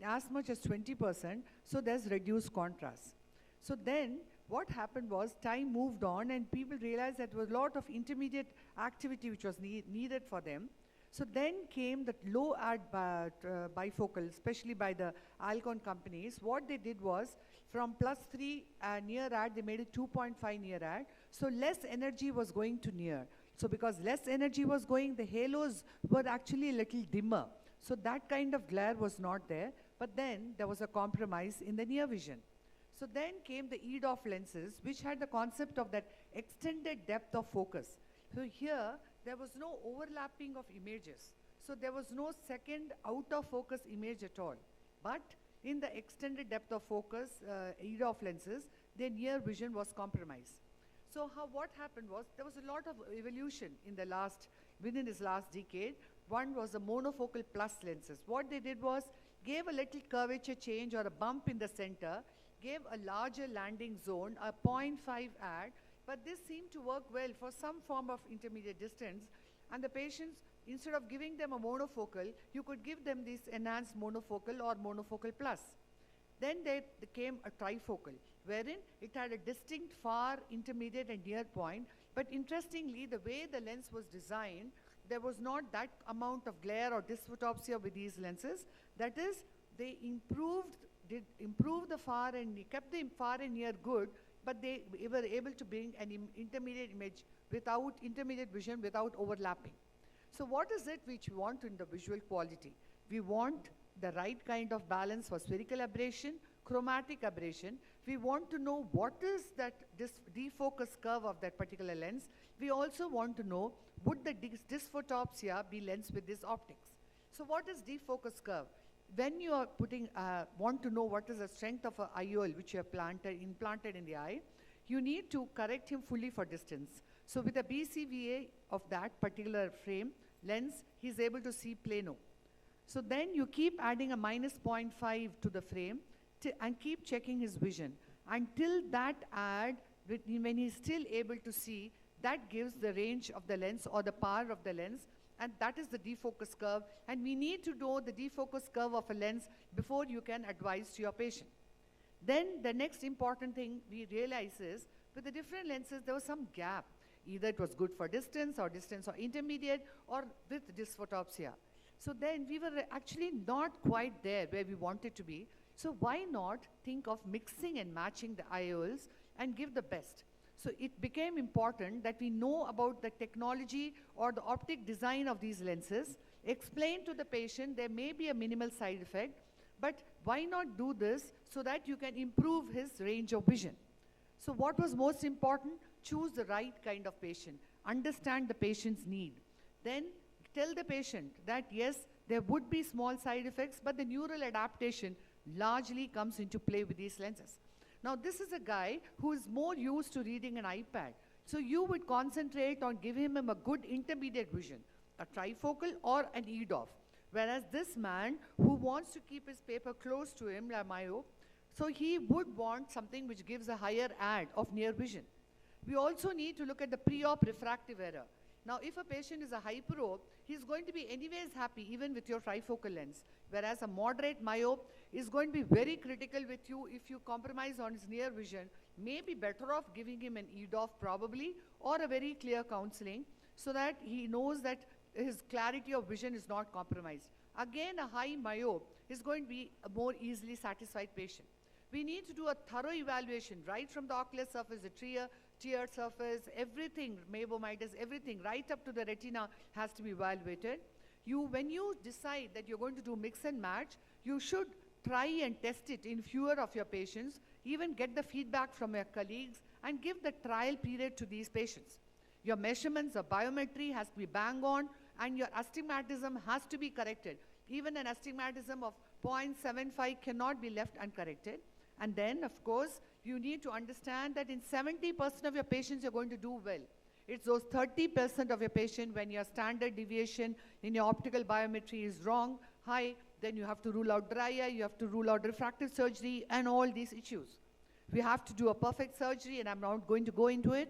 as much as 20%, so there's reduced contrast. So then what happened was time moved on and people realized that there was a lot of intermediate activity which was needed for them. So then came the low ad bifocal, especially by the Alcon companies. What they did was from +3 near ad, they made it 2.5 near ad. So less energy was going to near. So because less energy was going, the halos were actually a little dimmer. So that kind of glare was not there. But then there was a compromise in the near vision. So then came the EDOF lenses, which had the concept of that extended depth of focus. So here, there was no overlapping of images. So there was no second out of focus image at all. But in the extended depth of focus EDOF lenses, their near vision was compromised. So what happened was, there was a lot of evolution within this last decade. One was the monofocal plus lenses. What they did was, gave a little curvature change or a bump in the center, gave a larger landing zone, a 0.5 add, but this seemed to work well for some form of intermediate distance, and the patients, instead of giving them a monofocal, you could give them this enhanced monofocal or monofocal plus. Then there came a trifocal, wherein it had a distinct far, intermediate and near point, but interestingly, the way the lens was designed, there was not that amount of glare or dysphotopsia with these lenses. That is, they did improve the far and kept the far and near good, but they were able to bring an intermediate vision without overlapping. So what is it which we want in the visual quality? We want the right kind of balance for spherical aberration, chromatic aberration. We want to know what is that defocus curve of that particular lens. We also want to know, would the dysphotopsia be lensed with this optics? So what is defocus curve? When you are want to know what is the strength of an IOL which you have implanted in the eye, you need to correct him fully for distance. So with a BCVA of that particular frame lens, he is able to see plano. So then you keep adding a minus 0.5 to the frame and keep checking his vision until that add, when he is still able to see, that gives the range of the lens or the power of the lens, and that is the defocus curve. And we need to know the defocus curve of a lens before you can advise to your patient. Then the next important thing we realize is, with the different lenses, there was some gap. Either it was good for distance or intermediate, or with dysphotopsia. So then we were actually not quite there where we wanted to be. So why not think of mixing and matching the IOLs and give the best? So it became important that we know about the technology or the optic design of these lenses, explain to the patient there may be a minimal side effect, but why not do this so that you can improve his range of vision? So what was most important? Choose the right kind of patient. Understand the patient's need. Then tell the patient that yes, there would be small side effects, but the neural adaptation largely comes into play with these lenses. Now this is a guy who is more used to reading an iPad. So you would concentrate on giving him a good intermediate vision, a trifocal or an EDOF. Whereas this man who wants to keep his paper close to him, like myope, so he would want something which gives a higher add of near vision. We also need to look at the pre-op refractive error. Now, if a patient is a hyperope, he's going to be anyways happy even with your trifocal lens. Whereas a moderate myope is going to be very critical with you if you compromise on his near vision. Maybe better off giving him an EDOF probably, or a very clear counseling, so that he knows that his clarity of vision is not compromised. Again, a high myope is going to be a more easily satisfied patient. We need to do a thorough evaluation right from the ocular surface, the tear surface, everything, meibomitis, everything, right up to the retina has to be evaluated. When you decide that you're going to do mix and match, you should try and test it in fewer of your patients, even get the feedback from your colleagues, and give the trial period to these patients. Your measurements of biometry has to be bang on, and your astigmatism has to be corrected. Even an astigmatism of 0.75 cannot be left uncorrected. And then, of course, you need to understand that in 70% of your patients, you're going to do well. It's those 30% of your patient when your standard deviation in your optical biometry is wrong, high, then you have to rule out dry eye, you have to rule out refractive surgery, and all these issues. We have to do a perfect surgery, and I'm not going to go into it.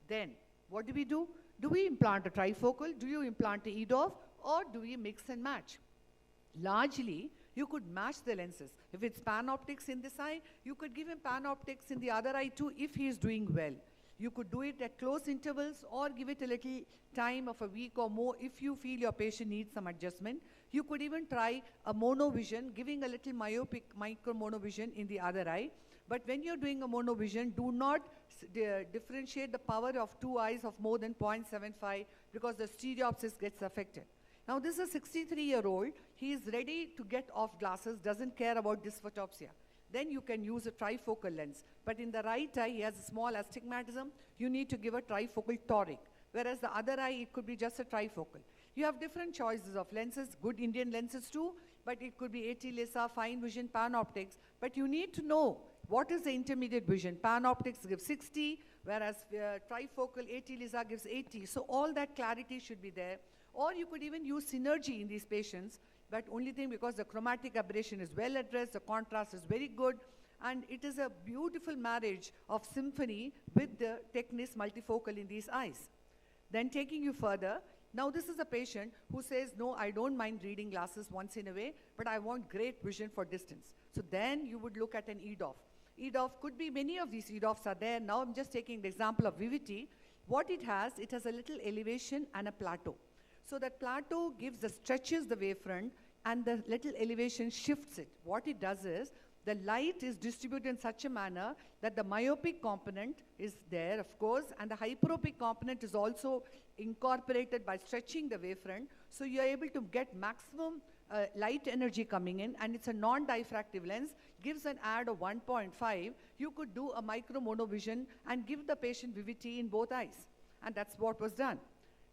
Then, what do? Do we implant a trifocal? Do you implant a EDOF? Or do we mix and match? Largely, you could match the lenses. If it's panoptics in this eye, you could give him panoptics in the other eye too if he is doing well. You could do it at close intervals or give it a little time of a week or more if you feel your patient needs some adjustment. You could even try a monovision, giving a little myopic micro monovision in the other eye. But when you're doing a monovision, do not differentiate the power of two eyes of more than 0.75 because the stereopsis gets affected. Now this is a 63-year-old, he is ready to get off glasses, doesn't care about dysphotopsia. Then you can use a trifocal lens. But in the right eye, he has a small astigmatism, you need to give a trifocal toric. whereas the other eye, it could be just a trifocal. You have different choices of lenses, good Indian lenses too, but it could be 80 LISA, fine vision, PanOptics, but you need to know what is the intermediate vision. PanOptics gives 60, whereas trifocal 80 LISA gives 80. So all that clarity should be there. Or you could even use synergy in these patients, but only thing because the chromatic aberration is well addressed, the contrast is very good, and it is a beautiful marriage of symphony with the Tecnis multifocal in these eyes. Then taking you further, now this is a patient who says, no, I don't mind reading glasses once in a way, but I want great vision for distance. So then you would look at an EDOF. EDOF could be, many of these EDOFs are there. Now I'm just taking the example of Vivity. What it has a little elevation and a plateau. So that plateau stretches the wavefront, and the little elevation shifts it. What it does is, the light is distributed in such a manner that the myopic component is there, of course, and the hyperopic component is also incorporated by stretching the wavefront. So you're able to get maximum light energy coming in, and it's a non-diffractive lens, gives an add of 1.5. You could do a micro monovision and give the patient Vivity in both eyes. And that's what was done.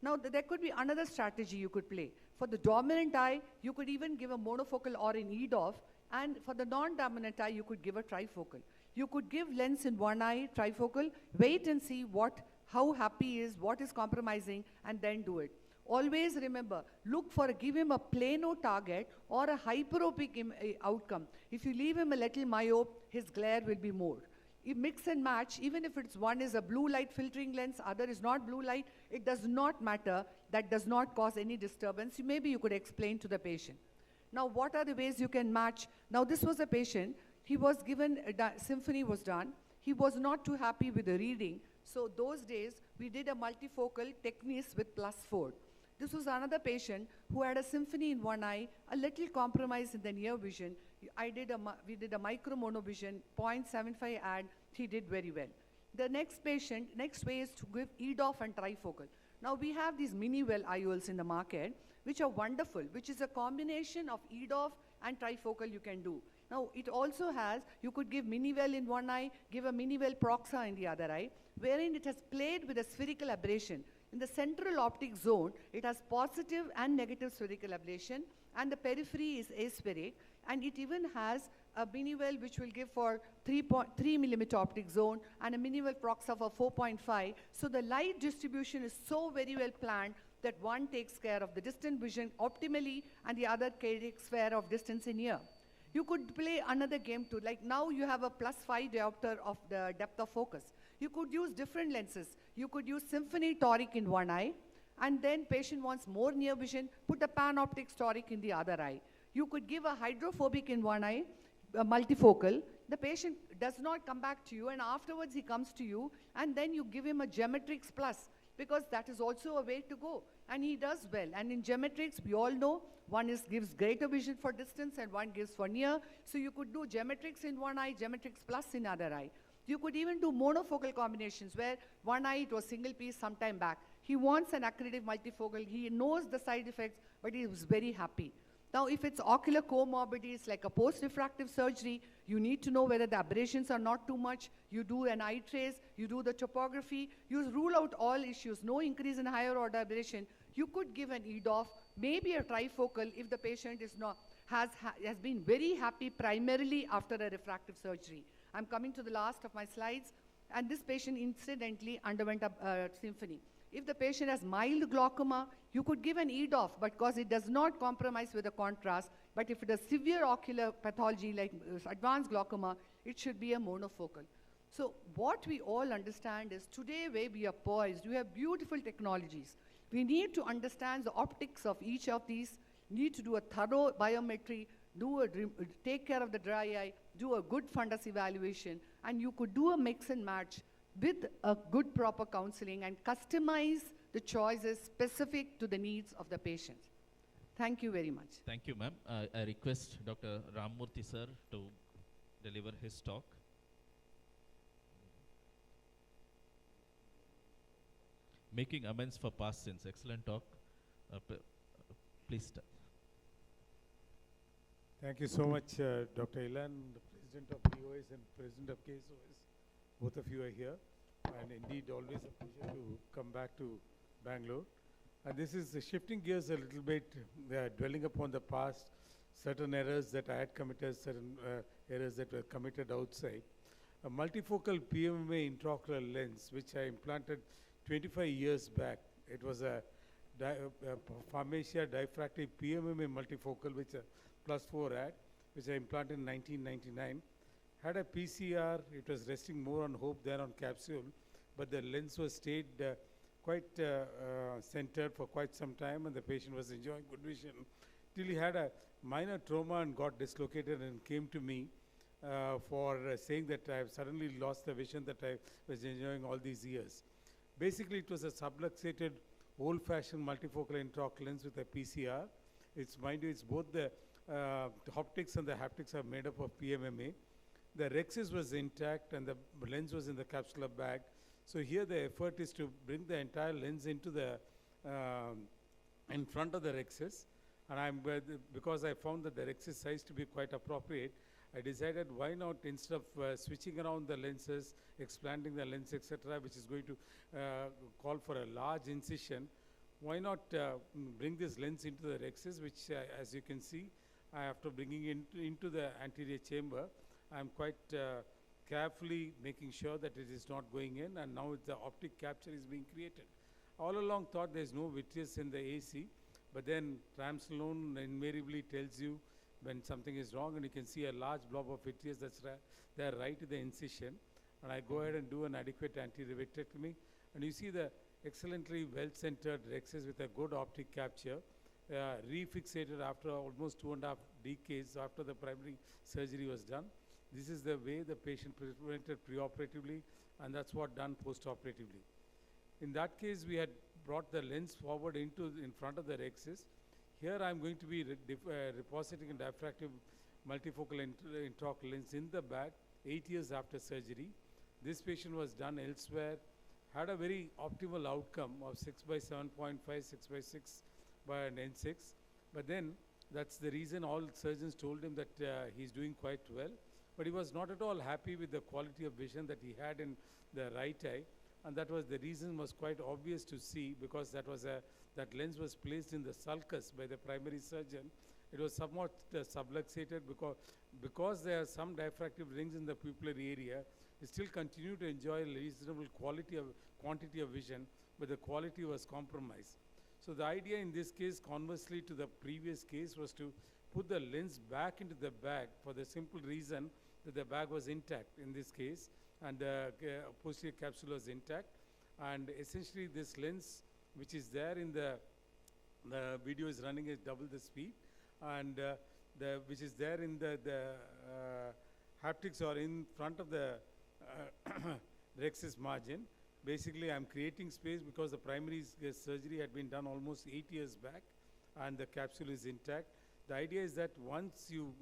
Now, there could be another strategy you could play. For the dominant eye, you could even give a monofocal or an EDOF, and for the non-dominant eye, you could give a trifocal. You could give lens in one eye, trifocal, wait and see how happy he is, what is compromising, and then do it. Always remember, give him a plano target or a hyperopic outcome. If you leave him a little myope, his glare will be more. You mix and match, even if one is a blue light filtering lens, other is not blue light, it does not matter. That does not cause any disturbance. Maybe you could explain to the patient. Now, what are the ways you can match? Now, this was a patient. He was given, symphony was done. He was not too happy with the reading. So those days, we did a multifocal Tecnis with +4. This was another patient who had a symphony in one eye, a little compromise in the near vision. We did a micro monovision, 0.75 add. He did very well. The next way is to give EDOF and trifocal. Now, we have these mini-well IOLs in the market, which are wonderful, which is a combination of EDOF and trifocal you can do. Now, it also has, you could give mini-well in one eye, give a mini-well proxa in the other eye, wherein it has played with a spherical aberration. In the central optic zone, it has positive and negative spherical ablation, and the periphery is aspheric, and it even has a mini-well which will give for 3 millimeter optic zone and a mini-well proxa for 4.5. So the light distribution is so very well planned that one takes care of the distant vision optimally and the other takes care of distance in near. You could play another game too, like now you have a +5 diopter of the depth of focus. You could use different lenses. You could use Symphony toric in one eye, and then patient wants more near vision, put a PanOptics toric in the other eye. You could give a hydrophobic in one eye, a multifocal. The patient does not come back to you, and afterwards he comes to you, and then you give him a Geometrix Plus, because that is also a way to go. And he does well. And in Geometrix, we all know, one gives greater vision for distance and one gives for near. So you could do Geometrix in one eye, Geometrix Plus in other eye. You could even do monofocal combinations where one eye it was single piece sometime back. He wants an accretive multifocal. He knows the side effects, but he was very happy. Now, if it's ocular comorbidities like a post-refractive surgery, you need to know whether the aberrations are not too much. You do an eye trace, you do the topography, you rule out all issues, no increase in higher order aberration. You could give an EDOF, maybe a trifocal if the patient has been very happy primarily after a refractive surgery. I'm coming to the last of my slides, and this patient incidentally underwent a Symphony. If the patient has mild glaucoma, you could give an EDOF because it does not compromise with the contrast. But if it is severe ocular pathology like advanced glaucoma, it should be a monofocal. So what we all understand is today where we are poised, we have beautiful technologies. We need to understand the optics of each of these, need to do a thorough biometry, take care of the dry eye, do a good fundus evaluation, and you could do a mix and match with a good proper counseling and customize the choices specific to the needs of the patient. Thank you very much. Thank you, ma'am. I request Dr. Ramamurthy sir to deliver his talk. Making amends for past sins. Excellent talk. Please start. Thank you so much, Dr. Ilan, the President of BOS and President of KSOS. Both of you are here, and indeed always a pleasure to come back to Bangalore. And this is shifting gears a little bit, dwelling upon the past, certain errors that I had committed, certain errors that were committed outside. A multifocal PMMA intraocular lens, which I implanted 25 years back. It was a Pharmacia diffractive PMMA multifocal, which a +4 had, which I implanted in 1999. Had a PCR, it was resting more on hope than on capsule, but the lens was stayed quite centered for quite some time, and the patient was enjoying good vision till he had a minor trauma and got dislocated and came to me for saying that I have suddenly lost the vision that I was enjoying all these years. Basically, it was a subluxated, old-fashioned multifocal intraocular lens with a PCR. It's, mind you, it's both the optics and the haptics are made up of PMMA. The rhexis was intact and the lens was in the capsular bag. So here the effort is to bring the entire lens into the in front of the rhexis, and because I found that the rhexis size to be quite appropriate, I decided why not, instead of switching around the lenses, expanding the lens, etc., which is going to call for a large incision, why not bring this lens into the rhexis, which as you can see, after bringing it into the anterior chamber, I'm quite carefully making sure that it is not going in, and now the optic capture is being created. All along thought there's no vitreous in the AC, but then triamcinolone invariably tells you when something is wrong, and you can see a large blob of vitreous that's there right at the incision, and I go ahead and do an adequate anterior vitrectomy, and you see the excellently well-centered rhexis with a good optic capture, refixated after almost 2.5 decades after the primary surgery was done. This is the way the patient presented preoperatively, and that's what done postoperatively. In that case, we had brought the lens forward in front of the rhexis. Here I'm going to be repositing a diffractive multifocal intraocular lens in the bag 8 years after surgery. This patient was done elsewhere, had a very optimal outcome of 6 by 7.5, 6 by 6 by an N6. But then that's the reason all surgeons told him that he's doing quite well. But he was not at all happy with the quality of vision that he had in the right eye. And that was the reason was quite obvious to see, because that lens was placed in the sulcus by the primary surgeon. It was somewhat subluxated because there are some diffractive rings in the pupillary area. He still continued to enjoy a reasonable quantity of vision, but the quality was compromised. So the idea in this case, conversely to the previous case, was to put the lens back into the bag for the simple reason that the bag was intact in this case, and the posterior capsule was intact. And essentially this lens, which is there in the video is running at double the speed, and which is there in the haptics or in front of the rhexis margin. Basically, I'm creating space because the primary surgery had been done almost 8 years back, and the capsule is intact. The idea is that once you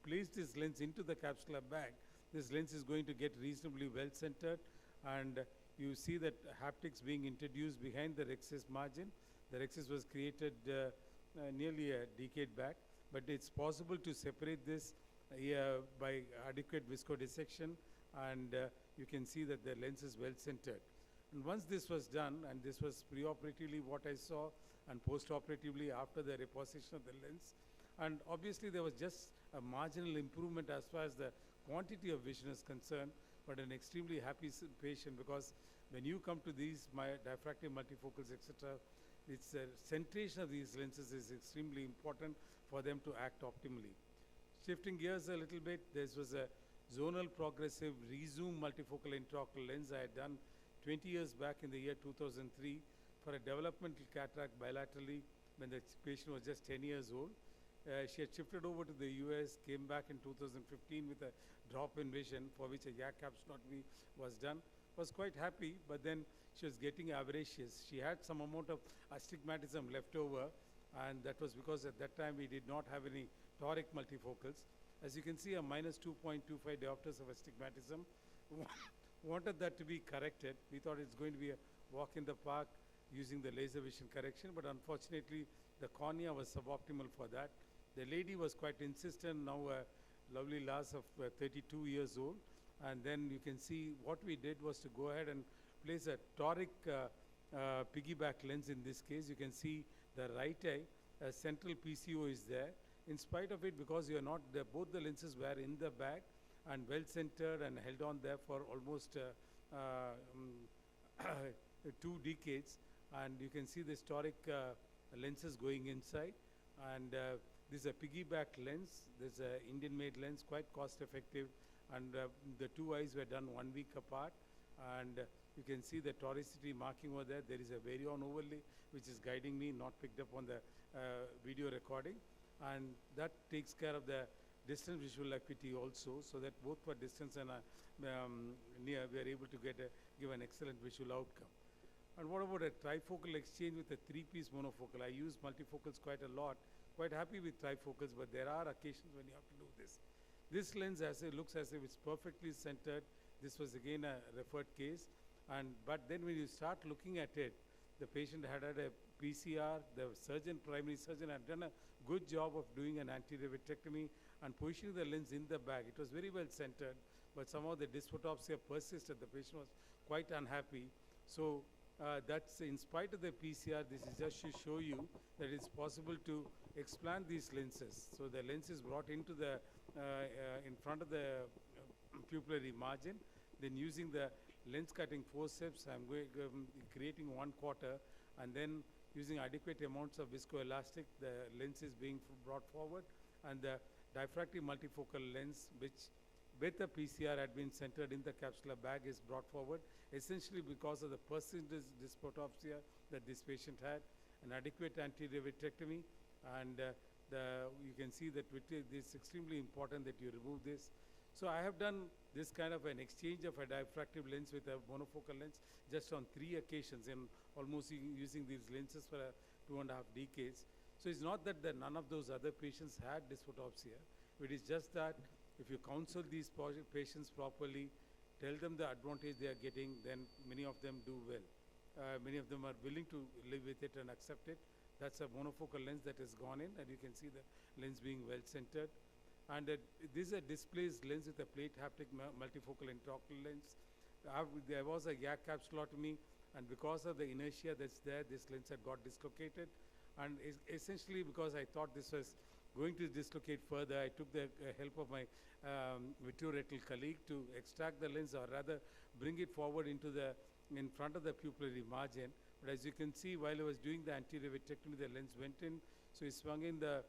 place this lens into the capsular bag, this lens is going to get reasonably well centered, and you see that haptics being introduced behind the rhexis margin. The rhexis was created nearly a decade back, but it's possible to separate this by adequate viscodissection, and you can see that the lens is well centered. And once this was done, and this was preoperatively what I saw, and postoperatively after the reposition of the lens, and obviously there was just a marginal improvement as far as the quantity of vision is concerned, but an extremely happy patient, because when you come to these diffractive multifocals, etc., it's centration of these lenses is extremely important for them to act optimally. Shifting gears a little bit, this was a zonal progressive resume multifocal intraocular lens I had done 20 years back in the year 2003 for a developmental cataract bilaterally when the patient was just 10 years old. She had shifted over to the US, came back in 2015 with a drop in vision for which a YAG capsulotomy was done. Was quite happy, but then she was getting avaricious. She had some amount of astigmatism left over, and that was because at that time we did not have any toric multifocals. As you can see, a minus 2.25 diopters of astigmatism. Wanted that to be corrected. We thought it's going to be a walk in the park using the laser vision correction, but unfortunately the cornea was suboptimal for that. The lady was quite insistent, now a lovely lass of 32 years old. And then you can see what we did was to go ahead and place a toric piggyback lens in this case. You can see the right eye, central PCO is there. In spite of it, because you are not there, both the lenses were in the bag and well centered and held on there for almost 2 decades. And you can see the historic lenses going inside. And this is a piggyback lens. This is an Indian-made lens, quite cost-effective. And the 2 eyes were done 1 week apart. And you can see the toricity marking over there. There is a Varion overlay, which is guiding me, not picked up on the video recording. And that takes care of the distance visual acuity also, so that both for distance and near, we are able to give an excellent visual outcome. And what about a trifocal exchange with a 3-piece monofocal? I use multifocals quite a lot. Quite happy with trifocals, but there are occasions when you have to do this. This lens looks as if it's perfectly centered. This was again a referred case. But then when you start looking at it, the patient had a PCR, the primary surgeon had done a good job of doing an anterior vitrectomy and positioning the lens in the bag. It was very well centered, but somehow the dysphotopsia persisted. The patient was quite unhappy. So that's in spite of the PCR, this is just to show you that it's possible to explant these lenses. So the lens is brought into the, in front of the pupillary margin. Then using the lens cutting forceps, I'm creating 1/4, and then using adequate amounts of viscoelastic, the lens is being brought forward, and the diffractive multifocal lens, which with the PCR had been centered in the capsular bag, is brought forward, essentially because of the persistent dysphotopsia that this patient had, an adequate anterior vitrectomy, and you can see that this is extremely important that you remove this. So I have done this kind of an exchange of a diffractive lens with a monofocal lens just on 3 occasions, and almost using these lenses for 2.5 decades. So it's not that none of those other patients had dysphotopsia. It is just that if you counsel these patients properly, tell them the advantage they are getting, then many of them do well. Many of them are willing to live with it and accept it. That's a monofocal lens that has gone in, and you can see the lens being well centered. And this is a displaced lens with a plate haptic multifocal intraocular lens. There was a YAG capsulotomy, and because of the inertia that's there, this lens had got dislocated. And essentially because I thought this was going to dislocate further, I took the help of my vitreoretinal colleague to extract the lens, or rather bring it forward in front of the pupillary margin. But as you can see, while I was doing the anterior vitrectomy, the lens went in, so it swung in the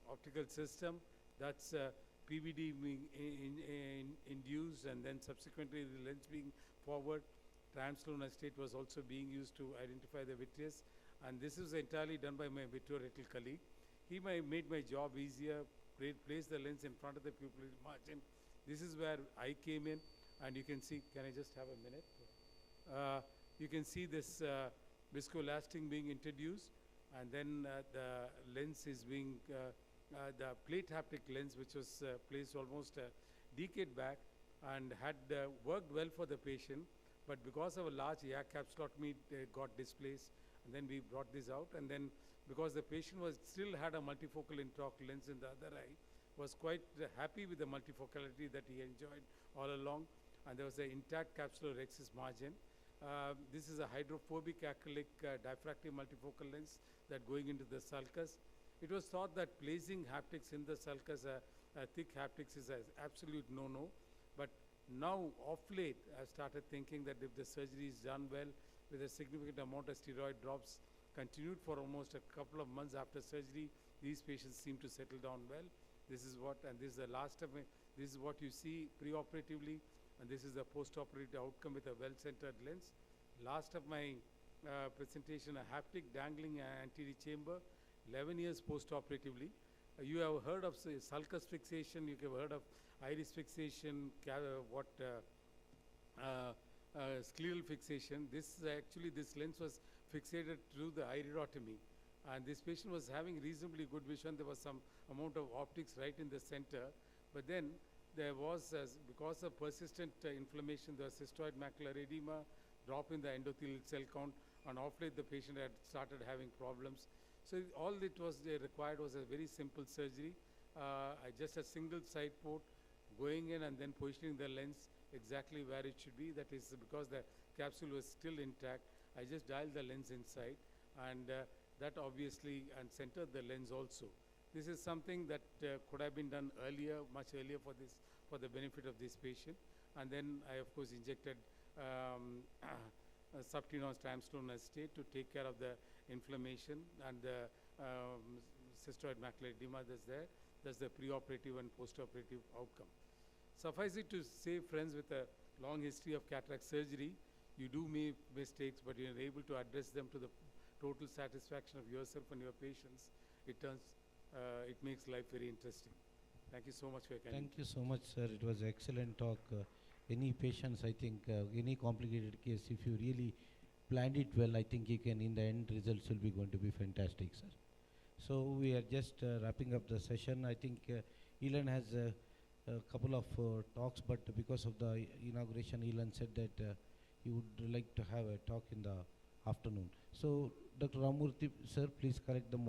optical system. That's PVD being induced, and then subsequently the lens being forward. Translunar state was also being used to identify the vitreous, and this is entirely done by my vitreoretinal colleague. He made my job easier, placed the lens in front of the pupillary margin. This is where I came in, and you can see, can I just have a minute? You can see this viscoelastic being introduced, and then the lens is being, the plate haptic lens, which was placed almost a decade back and had worked well for the patient, but because of a large YAG capsulotomy, it got displaced, and then we brought this out, and then because the patient still had a multifocal intraocular lens in the other eye, was quite happy with the multifocality that he enjoyed all along, and there was an intact capsular rhexis margin. This is a hydrophobic acrylic diffractive multifocal lens that going into the sulcus. It was thought that placing haptics in the sulcus, thick haptics, is an absolute no-no. But now, of late, I've started thinking that if the surgery is done well, with a significant amount of steroid drops continued for almost a couple of months after surgery, these patients seem to settle down well. This is what, and this is the last of it. This is what you see preoperatively, and this is the postoperative outcome with a well-centered lens. Last of my presentation, a haptic dangling anterior chamber, 11 years postoperatively. You have heard of sulcus fixation, you have heard of iris fixation, scleral fixation. This lens was fixated through the iridotomy, and this patient was having reasonably good vision. There was some amount of optics right in the center, but then there was, because of persistent inflammation, there was cystoid macular edema, drop in the endothelial cell count, and of late the patient had started having problems. So all it was required was a very simple surgery, just a single side port, going in and then positioning the lens exactly where it should be. That is because the capsule was still intact. I just dialed the lens inside, and that obviously, and centered the lens also. This is something that could have been done earlier, much earlier for the benefit of this patient. And then I, of course, injected subtenon triamcinolone acetate to take care of the inflammation and the cystoid macular edema that's there. That's the preoperative and postoperative outcome. Suffice it to say, friends, with a long history of cataract surgery, you do make mistakes, but you're able to address them to the total satisfaction of yourself and your patients. It makes life very interesting. Thank you so much for your kind. Thank you so much, sir. It was excellent talk. Any patients, I think, any complicated case, if you really planned it well, I think you can, in the end, results will be going to be fantastic, sir. So we are just wrapping up the session. I think Elan has a couple of talks, but because of the inauguration, Elan said that he would like to have a talk in the afternoon. So, Dr. Ramurthy, sir, please correct the